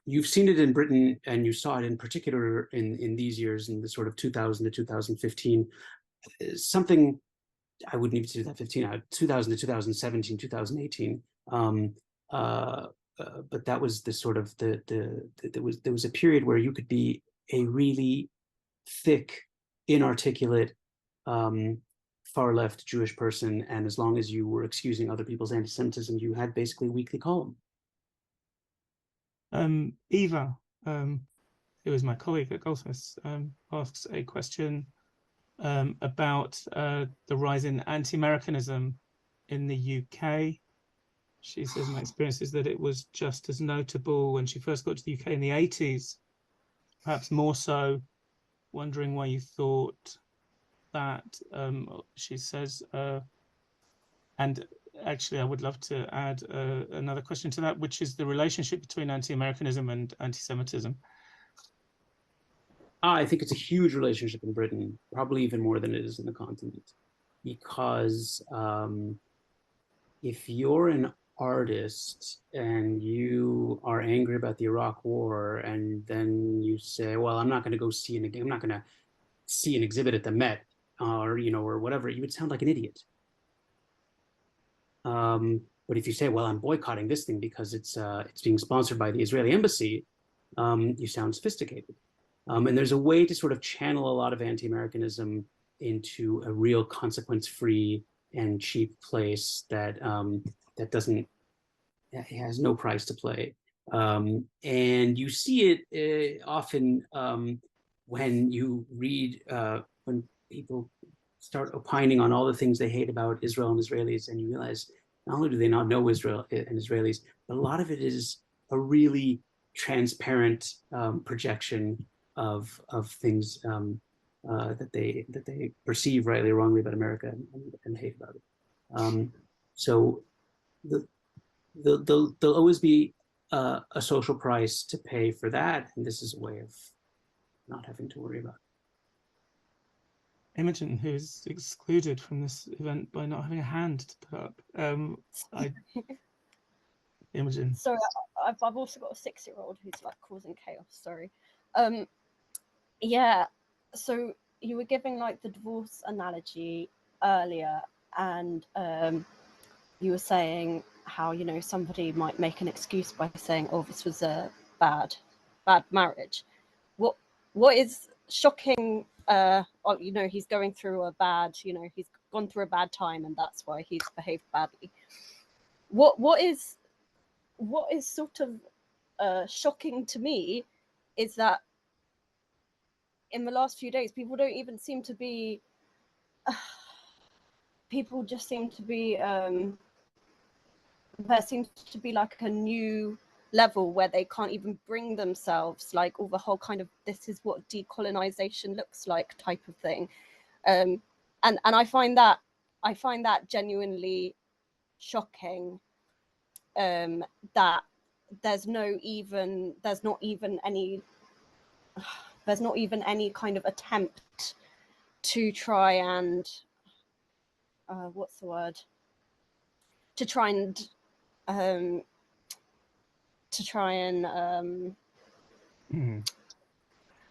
you've seen it in Britain, and you saw it in particular in these years, in the sort of 2000 to 2015, something, I wouldn't even say that 2000 to 2017, 2018. But that was the sort of there was a period where you could be a really thick, inarticulate, far left Jewish person, and as long as you were excusing other people's anti-Semitism, you had basically a weekly column.
Eva, who is my colleague at Goldsmiths, asks a question about the rise in anti-Americanism in the UK. She says, my experience is that it was just as notable when she first got to the UK in the 80s, perhaps more so. Wondering why you thought that, she says, and actually I would love to add another question to that, which is the relationship between anti-Americanism and anti-Semitism.
I think it's a huge relationship in Britain, probably even more than it is in the continent, because if you're an artist and you are angry about the Iraq War, and then you say, well, I'm not going to go see I'm not going to see an exhibit at the Met, or whatever, you would sound like an idiot. But if you say, well, I'm boycotting this thing because it's being sponsored by the Israeli embassy, you sound sophisticated. And there's a way to sort of channel a lot of anti-Americanism into a real consequence-free and cheap place that has no price to play. And you see it often when you read, when people start opining on all the things they hate about Israel and Israelis, and you realize not only do they not know Israel and Israelis, but a lot of it is a really transparent projection of things that they perceive rightly or wrongly about America and hate about it. So there'll always be a social price to pay for that, and this is a way of not having to worry about it.
Imogen, who is excluded from this event by not having a hand to put up. Imogen.
Sorry, I've also got a 6-year-old who's like causing chaos. Sorry. Yeah. So you were giving like the divorce analogy earlier, and you were saying how, you know, somebody might make an excuse by saying, "Oh, this was a bad marriage." What is shocking? You know, he's going through a bad, you know, he's gone through a bad time, and that's why he's behaved badly. What is sort of shocking to me is that in the last few days, people don't even seem to be. People just seem to be. There seems to be like a new level where they can't even bring themselves, like all the whole kind of "this is what decolonization looks like" type of thing, and I find that genuinely shocking. That there's not even any kind of attempt to try and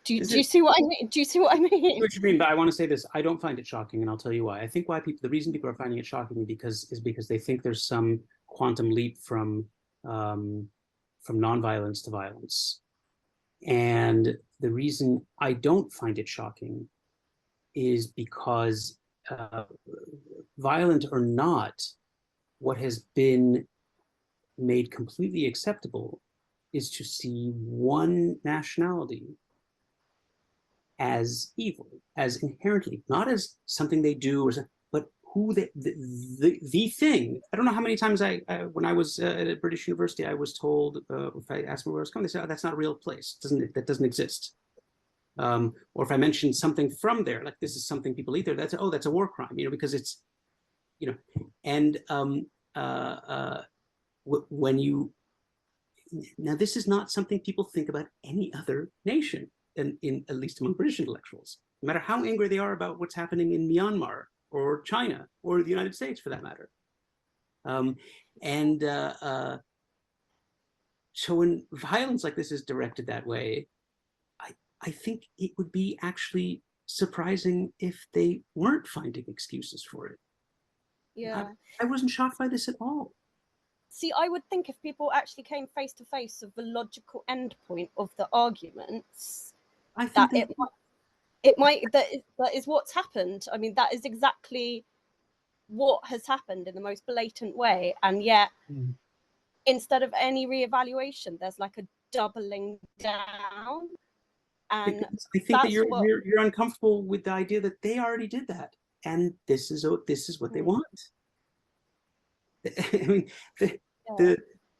do you see what I mean? Do you see what I mean?
What you mean, but I want to say this. I don't find it shocking, and I'll tell you why. I think the reason people are finding it shocking is because they think there's some quantum leap from nonviolence to violence. And the reason I don't find it shocking is because, violent or not, what has been made completely acceptable is to see one nationality as evil, as inherently, not as something they do, but who the thing. I don't know how many times when I was at a British university, I was told, if I asked me where I was coming, they said, "Oh, that's not a real place. That doesn't exist." Or if I mentioned something from there, like this is something people eat there, that's a war crime, you know, because it's, you know, and when you, now this is not something people think about any other nation, in at least among British intellectuals, no matter how angry they are about what's happening in Myanmar or China or the United States for that matter. So when violence like this is directed that way, I think it would be actually surprising if they weren't finding excuses for it.
Yeah.
I wasn't shocked by this at all.
See, I would think if people actually came face to face with the logical endpoint of the arguments, that is what's happened. I mean, that is exactly what has happened in the most blatant way, and yet instead of any reevaluation, there's like a doubling down. And
I think that you're uncomfortable with the idea that they already did that, and this is what they want. I mean,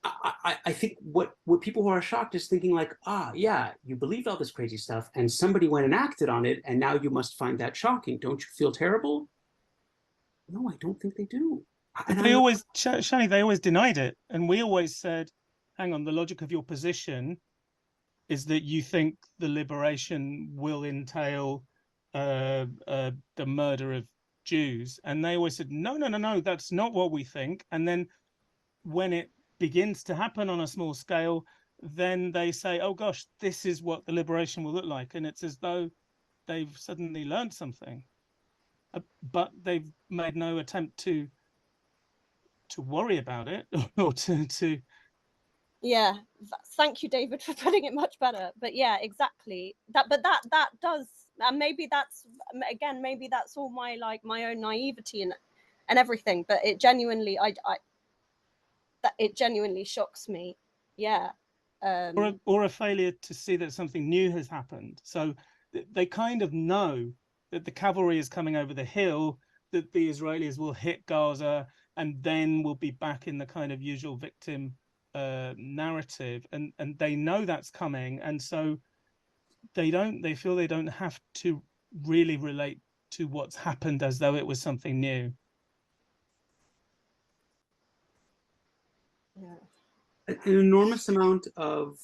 I think what people who are shocked is thinking like, yeah, you believed all this crazy stuff, and somebody went and acted on it, and now you must find that shocking. Don't you feel terrible? No, I don't think they do.
And they always, Shany, they always denied it, and we always said, "Hang on, the logic of your position is that you think the liberation will entail the murder of Jews," and they always said, no, that's not what we think. And then when it begins to happen on a small scale, then they say, "Oh gosh, this is what the liberation will look like," and it's as though they've suddenly learned something, but they've made no attempt to worry about it or to
Yeah, thank you, David, for putting it much better. But yeah, exactly that. But that does, and maybe that's all my own naivety and everything. But it genuinely, it genuinely shocks me. Yeah.
Or a failure to see that something new has happened. So they kind of know that the cavalry is coming over the hill, that the Israelis will hit Gaza, and then we'll be back in the kind of usual victim narrative, and they know that's coming, and so they feel they don't have to really relate to what's happened as though it was something new.
Yeah.
An enormous amount of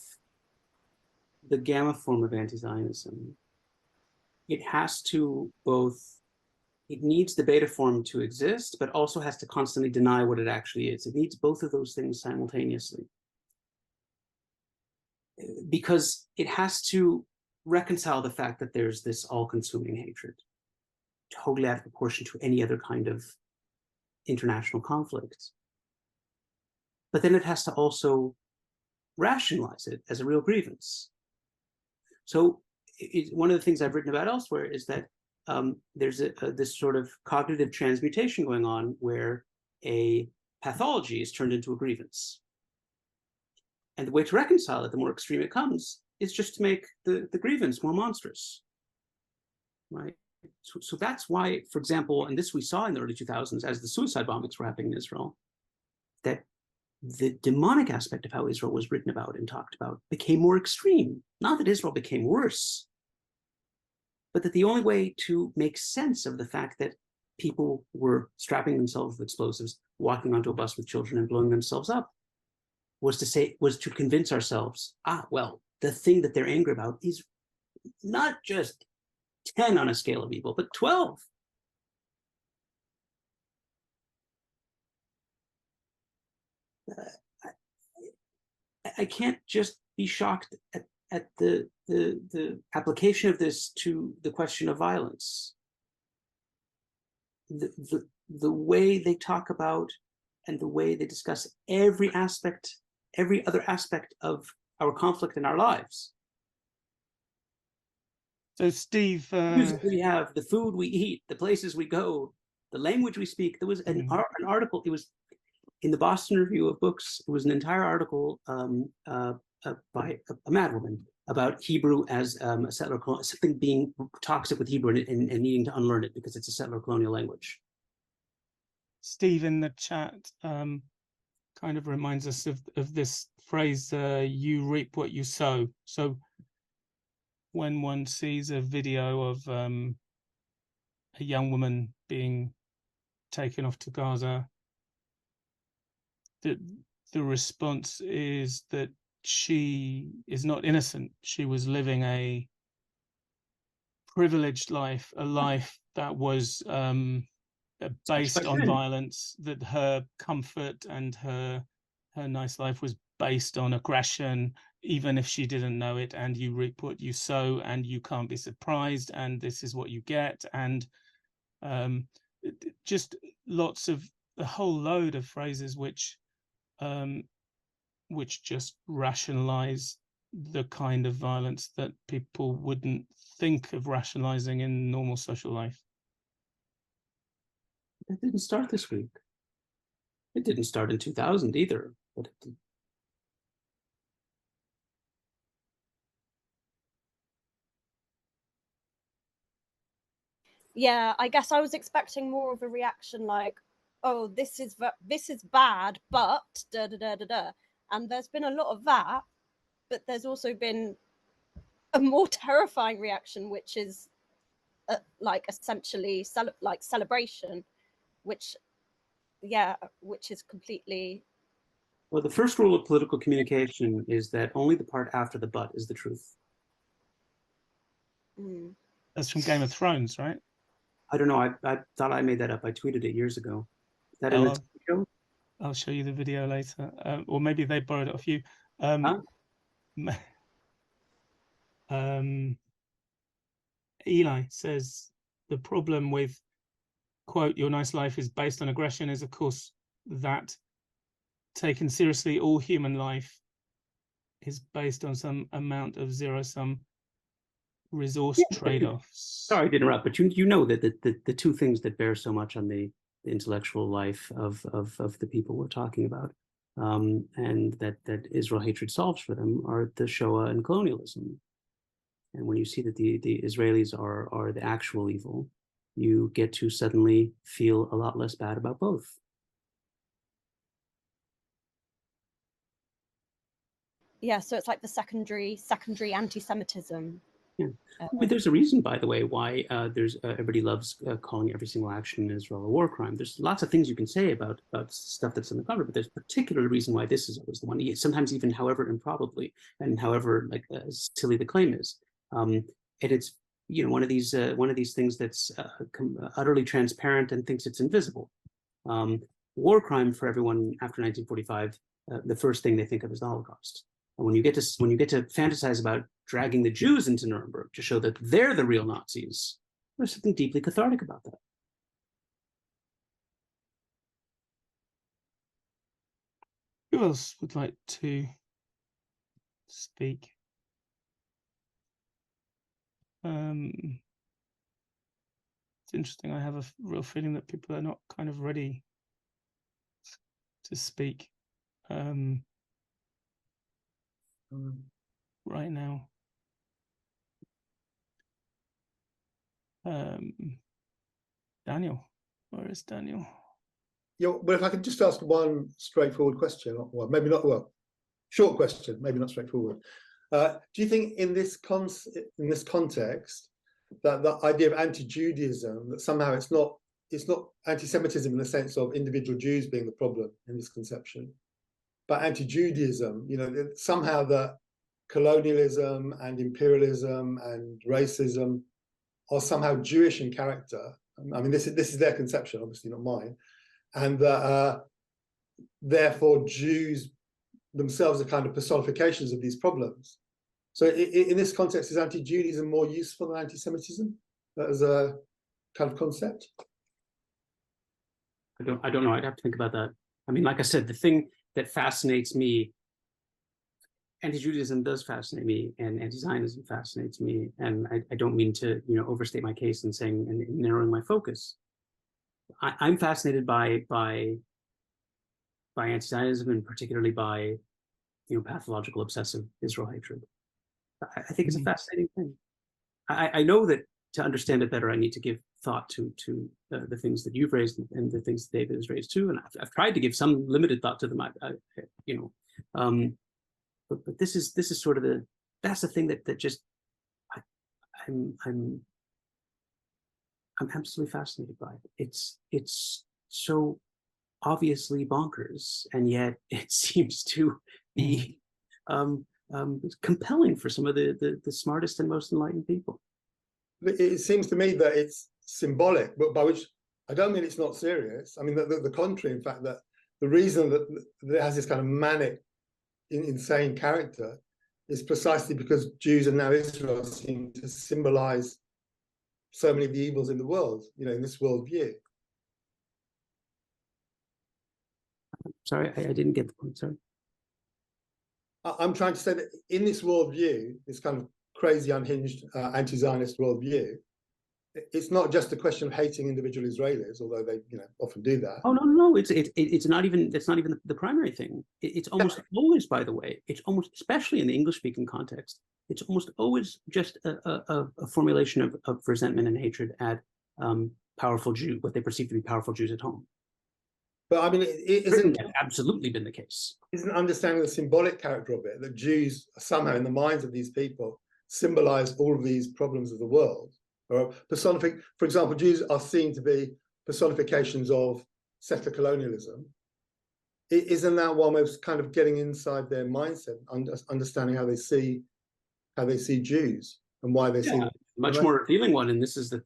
the gamma form of anti-Zionism, it has to both, it needs the beta form to exist, but also has to constantly deny what it actually is. It needs both of those things simultaneously. Because it has to reconcile the fact that there's this all-consuming hatred, totally out of proportion to any other kind of international conflict. But then it has to also rationalize it as a real grievance. So one of the things I've written about elsewhere is that there's this sort of cognitive transmutation going on where a pathology is turned into a grievance. And the way to reconcile it, the more extreme it comes, is just to make the grievance more monstrous, right? So that's why, for example, and this we saw in the early 2000s as the suicide bombings were happening in Israel, that the demonic aspect of how Israel was written about and talked about became more extreme. Not that Israel became worse, but that the only way to make sense of the fact that people were strapping themselves with explosives, walking onto a bus with children and blowing themselves up, was to convince ourselves, well, the thing that they're angry about is not just 10 on a scale of evil, but 12. I can't just be shocked at the application of this to the question of violence. The way they talk about and the way they discuss every other aspect of our conflict in our lives.
So Steve,
the music we have, the food we eat, the places we go, the language we speak. There was an article, it was in the Boston Review of Books, it was an entire article by a madwoman about Hebrew as a settler, something being toxic with Hebrew and needing to unlearn it because it's a settler colonial language.
Steve in the chat kind of reminds us of this phrase, you reap what you sow. So when one sees a video of a young woman being taken off to Gaza, the response is that she is not innocent. She was living a privileged life, a life that was based on violence, that her comfort and her nice life was based on aggression, even if she didn't know it. And you reap what you sow, and you can't be surprised, and this is what you get. And just lots of a whole load of phrases which just rationalize the kind of violence that people wouldn't think of rationalizing in normal social life.
It didn't start this week. It didn't start in 2000 either, but it did.
Yeah, I guess I was expecting more of a reaction like, oh, this is bad, but da da da da da. And there's been a lot of that, but there's also been a more terrifying reaction, which is like essentially celebration, which is completely.
Well, the first rule of political communication is that only the part after the but is the truth.
That's from Game of Thrones, right?
I don't know. I thought I made that up. I tweeted it years ago. Is that in the show?
I'll show you the video later, or maybe they borrowed it off you. Eli says the problem with, quote, your nice life is based on aggression is, of course, that taken seriously, all human life is based on some amount of zero-sum resource trade-offs.
Sorry to interrupt, but you know that the two things that bear so much on the intellectual life of the people we're talking about, and that Israel hatred solves for them, are the Shoah and colonialism. And when you see that the Israelis are the actual evil, you get to suddenly feel a lot less bad about both.
Yeah, so it's like the secondary anti-Semitism.
Yeah. But there's a reason, by the way, why there's everybody loves calling every single action in Israel a war crime. There's lots of things you can say about stuff that's in the cover, but there's a particular reason why this is always the one. Sometimes even however improbably and however like silly the claim is, and it's one of these things that's utterly transparent and thinks it's invisible. War crime for everyone after 1945, the first thing they think of is the Holocaust. And when you get to fantasize about dragging the Jews into Nuremberg to show that they're the real Nazis, there's something deeply cathartic about that.
Who else would like to speak? It's interesting. I have a real feeling that people are not kind of ready to speak right now. Daniel, where is Daniel?
Yeah, but if I could just ask one straightforward question, well, maybe not, well, short question, maybe not straightforward. Do you think in this context that the idea of anti-Judaism, that somehow it's not anti-Semitism in the sense of individual Jews being the problem in this conception, but anti-Judaism, somehow that colonialism and imperialism and racism are somehow Jewish in character? I mean, this is their conception, obviously not mine, and that therefore Jews themselves are kind of personifications of these problems. So in this context, is anti-Judaism more useful than anti-Semitism as a kind of concept?
I don't know. I'd have to think about that. I mean, like I said, the thing that fascinates me, anti-Judaism does fascinate me, and anti-Zionism fascinates me. And I don't mean to, overstate my case in saying and narrowing my focus. I'm fascinated by anti-Zionism, and particularly by, pathological obsessive Israel hatred. I think it's a fascinating thing. I know that to understand it better, I need to give thought to the things that you've raised and the things that David has raised too. And I've tried to give some limited thought to them. But this is sort of that's the thing that just I'm absolutely fascinated by it. It's so obviously bonkers, and yet it seems to be compelling for some of the smartest and most enlightened people.
It seems to me that it's symbolic, but by which I don't mean it's not serious. I mean the contrary, in fact, that the reason that it has this kind of manic, insane character is precisely because Jews and now Israel seem to symbolize so many of the evils in the world, in this worldview.
Sorry, I didn't get the point. Sorry.
I'm trying to say that in this worldview, this kind of crazy, unhinged, anti-Zionist worldview, it's not just a question of hating individual Israelis, although they, often do that.
Oh no! It's not even the primary thing. It's almost always, by the way, it's almost, especially in the English-speaking context, it's almost always just a formulation of resentment and hatred at powerful Jews, what they perceive to be powerful Jews at home.
But I mean, it isn't
absolutely been the case.
Isn't understanding the symbolic character of it, that Jews somehow in the minds of these people symbolize all of these problems of the world, or for example, Jews are seen to be personifications of settler colonialism. Isn't that one way of kind of getting inside their mindset, understanding how they see Jews and why they see them?
Much more revealing one, and this is the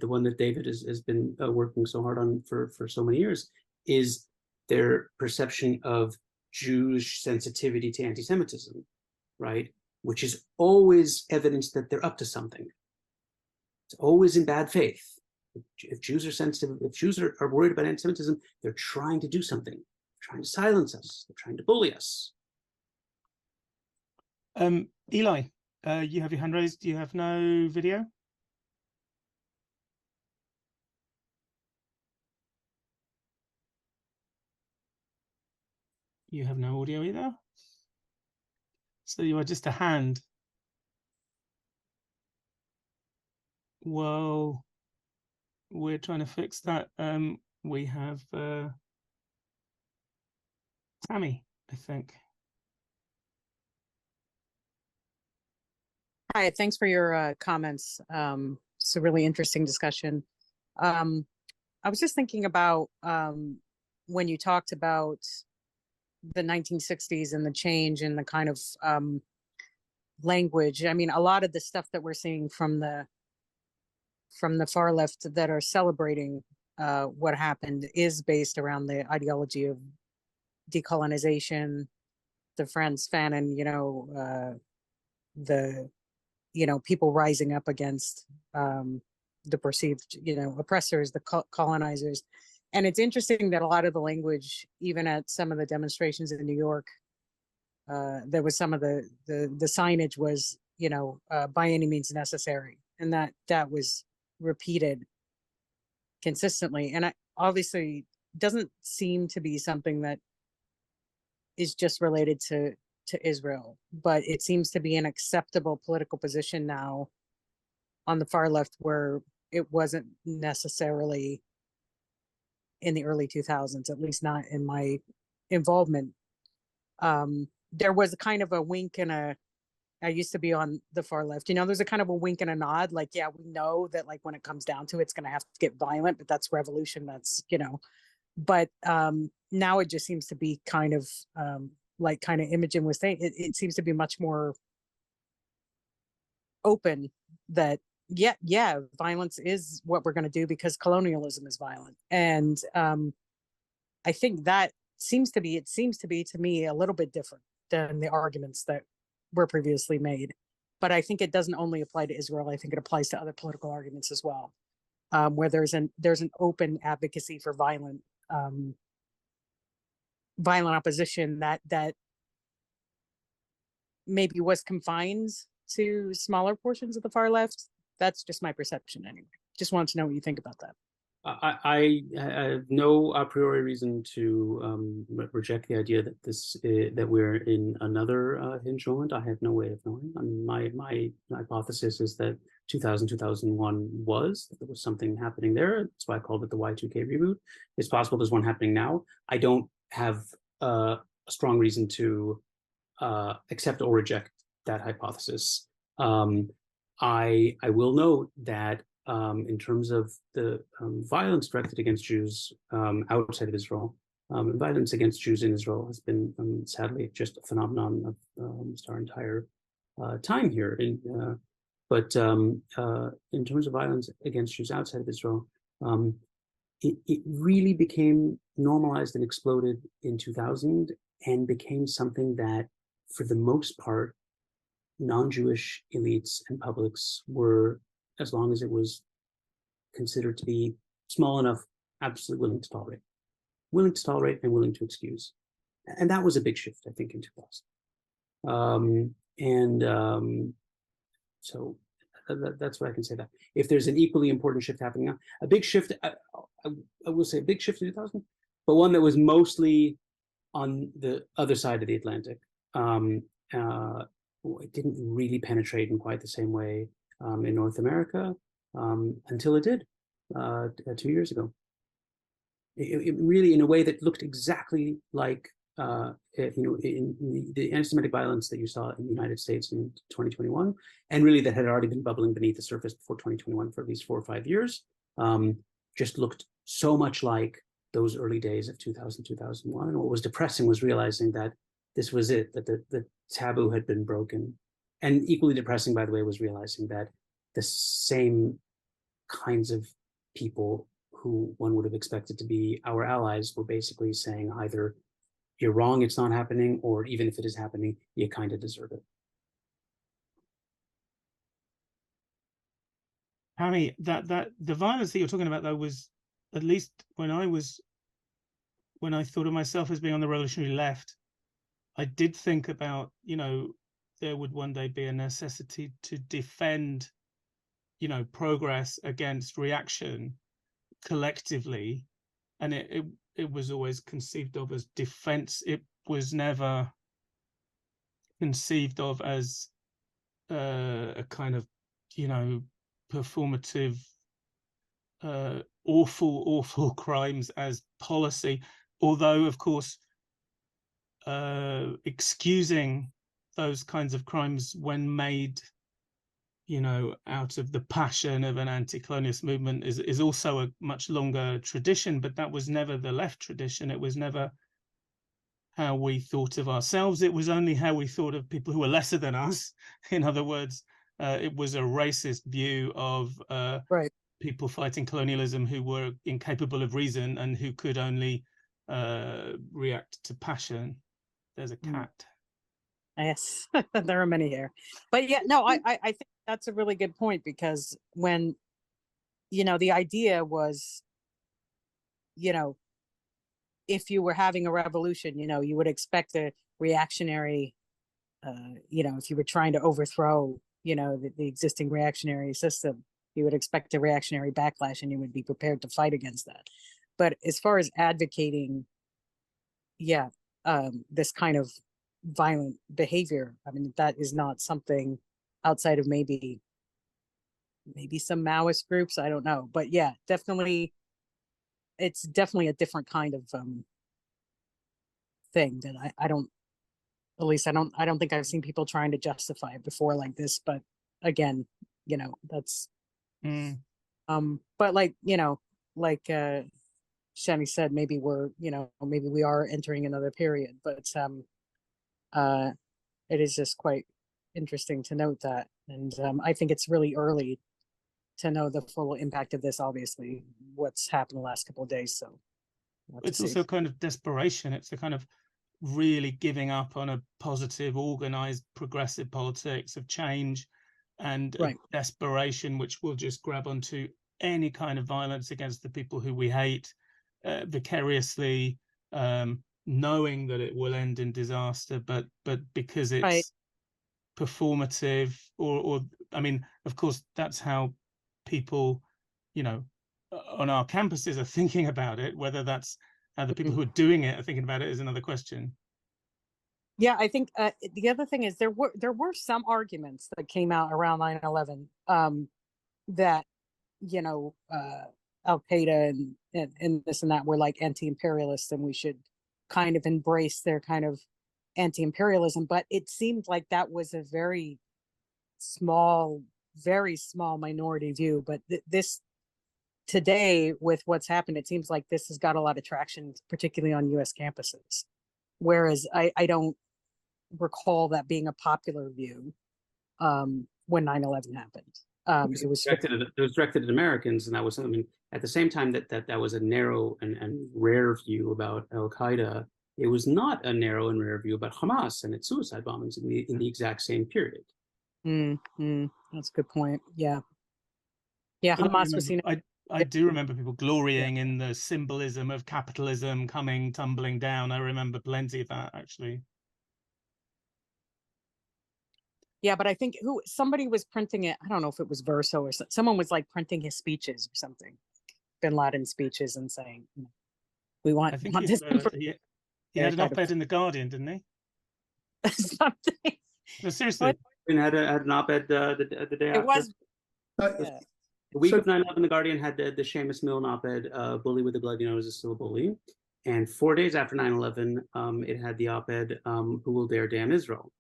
one that David has been working so hard on for so many years, is their perception of Jewish sensitivity to anti-Semitism, right? Which is always evidence that they're up to something. It's always in bad faith. If Jews are sensitive, if Jews are worried about anti-Semitism, they're trying to do something. They're trying to silence us. They're trying to bully us.
Eli, you have your hand raised. You have no video? You have no audio either. So you are just a hand. Well, we're trying to fix that. We have Tammy, I think.
Hi, thanks for your comments. It's a really interesting discussion. I was just thinking about when you talked about the 1960s and the change and the kind of language. I mean, a lot of the stuff that we're seeing from the far left that are celebrating what happened is based around the ideology of decolonization, the Frantz Fanon, the people rising up against the perceived oppressors, the colonizers. And it's interesting that a lot of the language, even at some of the demonstrations in New York, there was some of the signage was by any means necessary, and that was repeated consistently. And obviously doesn't seem to be something that is just related to Israel, but it seems to be an acceptable political position now on the far left, where it wasn't necessarily in the early 2000s, at least not in my involvement. There was a kind of a wink and I used to be on the far left, there's a kind of a wink and a nod, like, yeah, we know that, like, when it comes down to it, it's going to have to get violent, but that's revolution, that's, but now it just seems to be kind of like kind of Imogen was saying, it seems to be much more open that violence is what we're going to do because colonialism is violent. And I think that seems to be to me a little bit different than the arguments that were previously made. But I think it doesn't only apply to Israel. I think it applies to other political arguments as well, where there's an open advocacy for violent opposition that maybe was confined to smaller portions of the far left. That's just my perception anyway. Just wanted to know what you think about that.
I have no a priori reason to reject the idea that that we're in another hinge moment. I have no way of knowing. I mean, my hypothesis is that 2001 that there was something happening there. That's why I called it the Y2K reboot. It's possible there's one happening now. I don't have a strong reason to accept or reject that hypothesis. I will note that in terms of the violence directed against Jews outside of Israel, violence against Jews in Israel has been sadly just a phenomenon of our entire time here. But in terms of violence against Jews outside of Israel, it really became normalized and exploded in 2000 and became something that, for the most part, non-Jewish elites and publics were, as long as it was considered to be small enough, absolutely willing to tolerate and willing to excuse. And that was a big shift, I think, in 2000. So that's what I can say. That if there's an equally important shift happening now, a big shift, I will say a big shift in 2000, but one that was mostly on the other side of the Atlantic. It didn't really penetrate in quite the same way in North America until it did 2 years ago. It really, in a way that looked exactly like in the anti-Semitic violence that you saw in the United States in 2021, and really that had already been bubbling beneath the surface before 2021 for at least 4 or 5 years, just looked so much like those early days of 2000, 2001. And what was depressing was realizing that this was it, that the taboo had been broken. And equally depressing, by the way, was realizing that the same kinds of people who one would have expected to be our allies were basically saying either you're wrong, it's not happening, or even if it is happening, you kind of deserve it.
Harry, that the violence that you're talking about, though, was, at least when I thought of myself as being on the revolutionary left, I did think about, there would one day be a necessity to defend, progress against reaction collectively. And it was always conceived of as defense. It was never conceived of as a kind of, performative, awful crimes as policy. Although, of course, excusing those kinds of crimes when made you know, out of the passion of an anti-colonialist movement is also a much longer tradition, but that was never the left tradition. It was never how we thought of ourselves. It was only how we thought of people who were lesser than us. In other words, it was a racist view of
Right.
people fighting colonialism who were incapable of reason and who could only react to passion. There's a cat.
Yes, there are many here. But yeah, no, I think that's a really good point, because when, you know, the idea was, you know, if you were having a revolution, you know, you would expect a reactionary, you know, if you were trying to overthrow, you know, the existing reactionary system, you would expect a reactionary backlash and you would be prepared to fight against that. But as far as advocating, yeah, this kind of violent behavior, I mean, that is not something outside of maybe some Maoist groups, I don't know. But yeah, definitely, it's definitely a different kind of thing that I don't, at least I don't think I've seen people trying to justify it before like this. But again, you know, that's but like, you know, like Shany said, maybe we're, you know, maybe we are entering another period, but it is just quite interesting to note that. And I think it's really early to know the full impact of this, obviously, what's happened the last couple of days. So
it's also kind of desperation. It's the kind of really giving up on a positive, organized, progressive politics of change, and
right.
a desperation which will just grab onto any kind of violence against the people who we hate, vicariously, knowing that it will end in disaster, but because it's
right.
performative, or I mean, of course, that's how people, you know, on our campuses are thinking about it. Whether that's how the people who are doing it are thinking about it is another question.
Yeah, I think the other thing is there were some arguments that came out around 9/11 that, you know, Al Qaeda and this and that were like anti-imperialist, and we should kind of embrace their kind of anti-imperialism. But it seemed like that was a very small minority view. But this today, with what's happened, it seems like this has got a lot of traction, particularly on U.S. campuses. Whereas I don't recall that being a popular view when 9/11 happened.
It was directed at Americans, and that was something. At the same time that was a narrow and rare view about Al Qaeda, it was not a narrow and rare view about Hamas and its suicide bombings in the exact same period.
That's a good point. Yeah, Hamas was seen.
I do remember people glorying in the symbolism of capitalism coming tumbling down. I remember plenty of that, actually.
Yeah, but I think somebody was printing it. I don't know if it was Verso or someone was like printing his speeches or something, Bin Laden speeches, and saying, "We want."
I think
want
he had an op-ed in the Guardian, didn't he?
Something.
No, seriously.
And had an op-ed the day after.
It was.
The week of 9/11, the Guardian had the Seamus Milne op-ed, "Bully with a bloody nose is still a bully," and 4 days after 9/11, it had the op-ed, "Who will dare damn Israel,"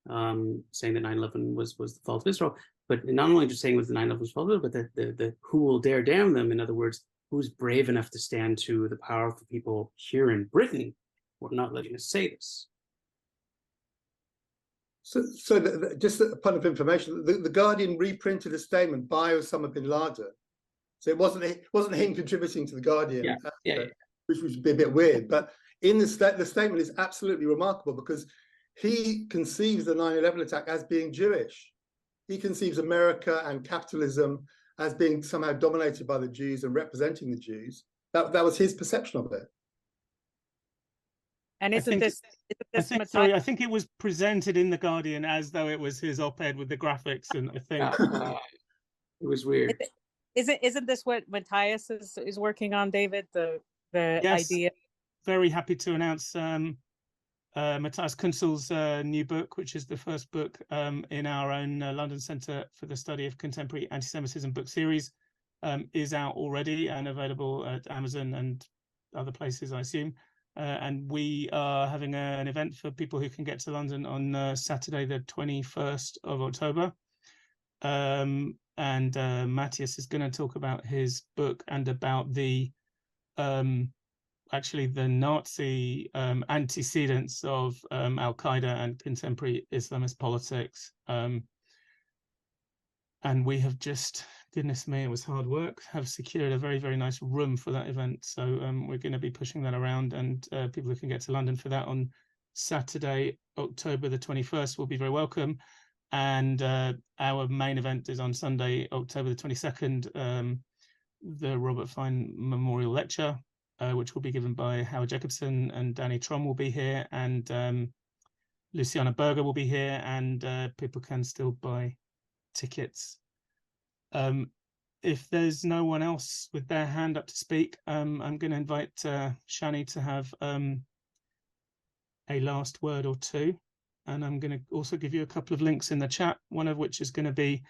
saying that 9/11 was the fault of Israel, but not only just saying it was the 9/11 was fault of Israel, but the "who will dare damn them," in other words, who's brave enough to stand to the powerful people here in Britain who are not letting us say this.
So just a point of information: the Guardian reprinted a statement by Osama bin Laden, so it wasn't him contributing to the Guardian, which would be a bit weird. But in the statement is absolutely remarkable, because he conceives the 9/11 attack as being Jewish. He conceives America and capitalism as being somehow dominated by the Jews and representing the Jews. That was his perception of it.
And I think
it was presented in the Guardian as though it was his op-ed with the graphics, and I think
it was weird.
Isn't this what Matthias is working on, David? The
yes,
idea.
Very happy to announce Matthias Kunzel's new book, which is the first book in our own London Centre for the Study of Contemporary Antisemitism book series, is out already and available at Amazon and other places, I assume. And we are having an event for people who can get to London on Saturday, the 21st of October. and Matthias is going to talk about his book and about the actually the Nazi antecedents of Al-Qaeda and contemporary Islamist politics. And we have just, goodness me, it was hard work, have secured a very, very nice room for that event. So we're going to be pushing that around, and people who can get to London for that on Saturday, October the 21st will be very welcome. And our main event is on Sunday, October the 22nd, the Robert Fine Memorial Lecture, which will be given by Howard Jacobson, and Danny Trom will be here, and Luciana Berger will be here, and people can still buy tickets. If there's no one else with their hand up to speak, I'm going to invite Shany to have a last word or two, and I'm going to also give you a couple of links in the chat, one of which is going to be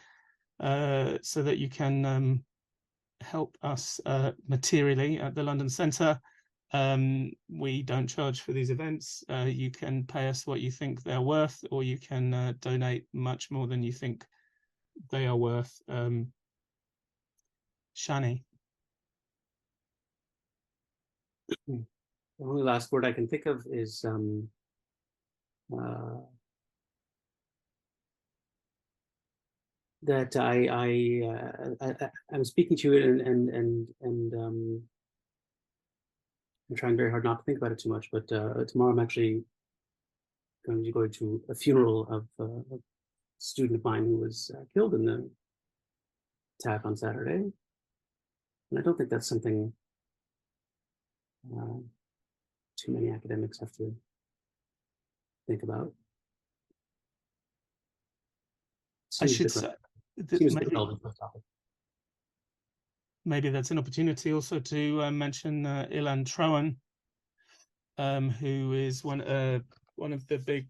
so that you can help us materially at the London Centre. We don't charge for these events. You can pay us what you think they're worth, or you can donate much more than you think they are worth. Shany.
The only last word I can think of is that I'm speaking to it, and I'm trying very hard not to think about it too much. But tomorrow I'm actually going to go to a funeral of a student of mine who was killed in the attack on Saturday, and I don't think that's something too many academics have to think about.
I should say maybe that's an opportunity also to mention Ilan Troen, who is one of the big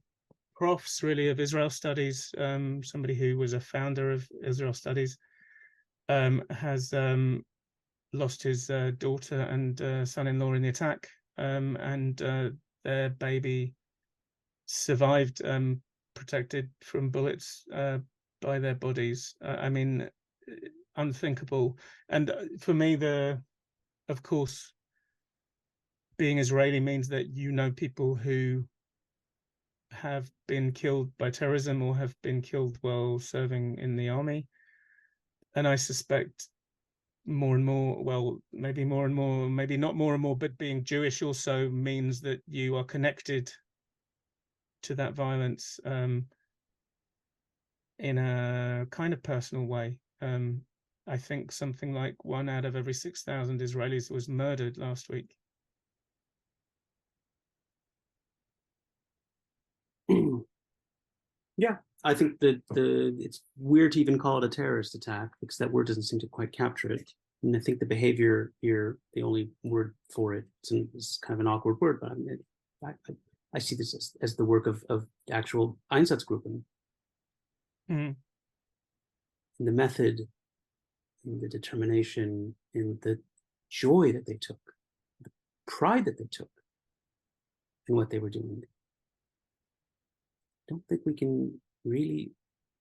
profs really of Israel studies, somebody who was a founder of Israel studies, has lost his daughter and son-in-law in the attack, and their baby survived, protected from bullets by their bodies. I mean, unthinkable. And for me, of course, being Israeli means that you know people who have been killed by terrorism or have been killed while serving in the army. And I suspect more and more, well, maybe more and more, maybe not more and more, but being Jewish also means that you are connected to that violence in a kind of personal way. I think something like 1 out of every 6,000 Israelis was murdered last week.
Yeah, I think that it's weird to even call it a terrorist attack, because that word doesn't seem to quite capture it. And I think the behavior here, the only word for it, is kind of an awkward word, but I see this as the work of actual Einsatzgruppen.
Mm-hmm.
And the method, and the determination, and the joy that they took, the pride that they took in what they were doing. I don't think we can really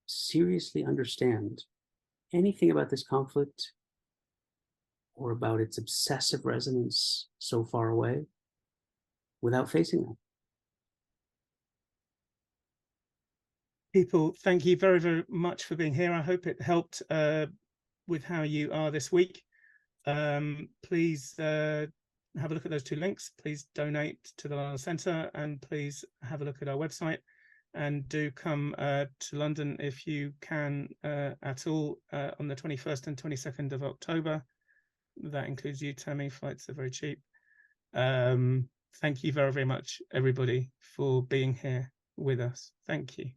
seriously understand anything about this conflict or about its obsessive resonance so far away without facing that.
People, thank you very, very much for being here. I hope it helped with how you are this week. Please have a look at those 2 links. Please donate to the London Centre, and please have a look at our website. And do come to London if you can at all on the 21st and 22nd of October. That includes you, Tammy. Flights are very cheap. Thank you very, very much, everybody, for being here with us. Thank you.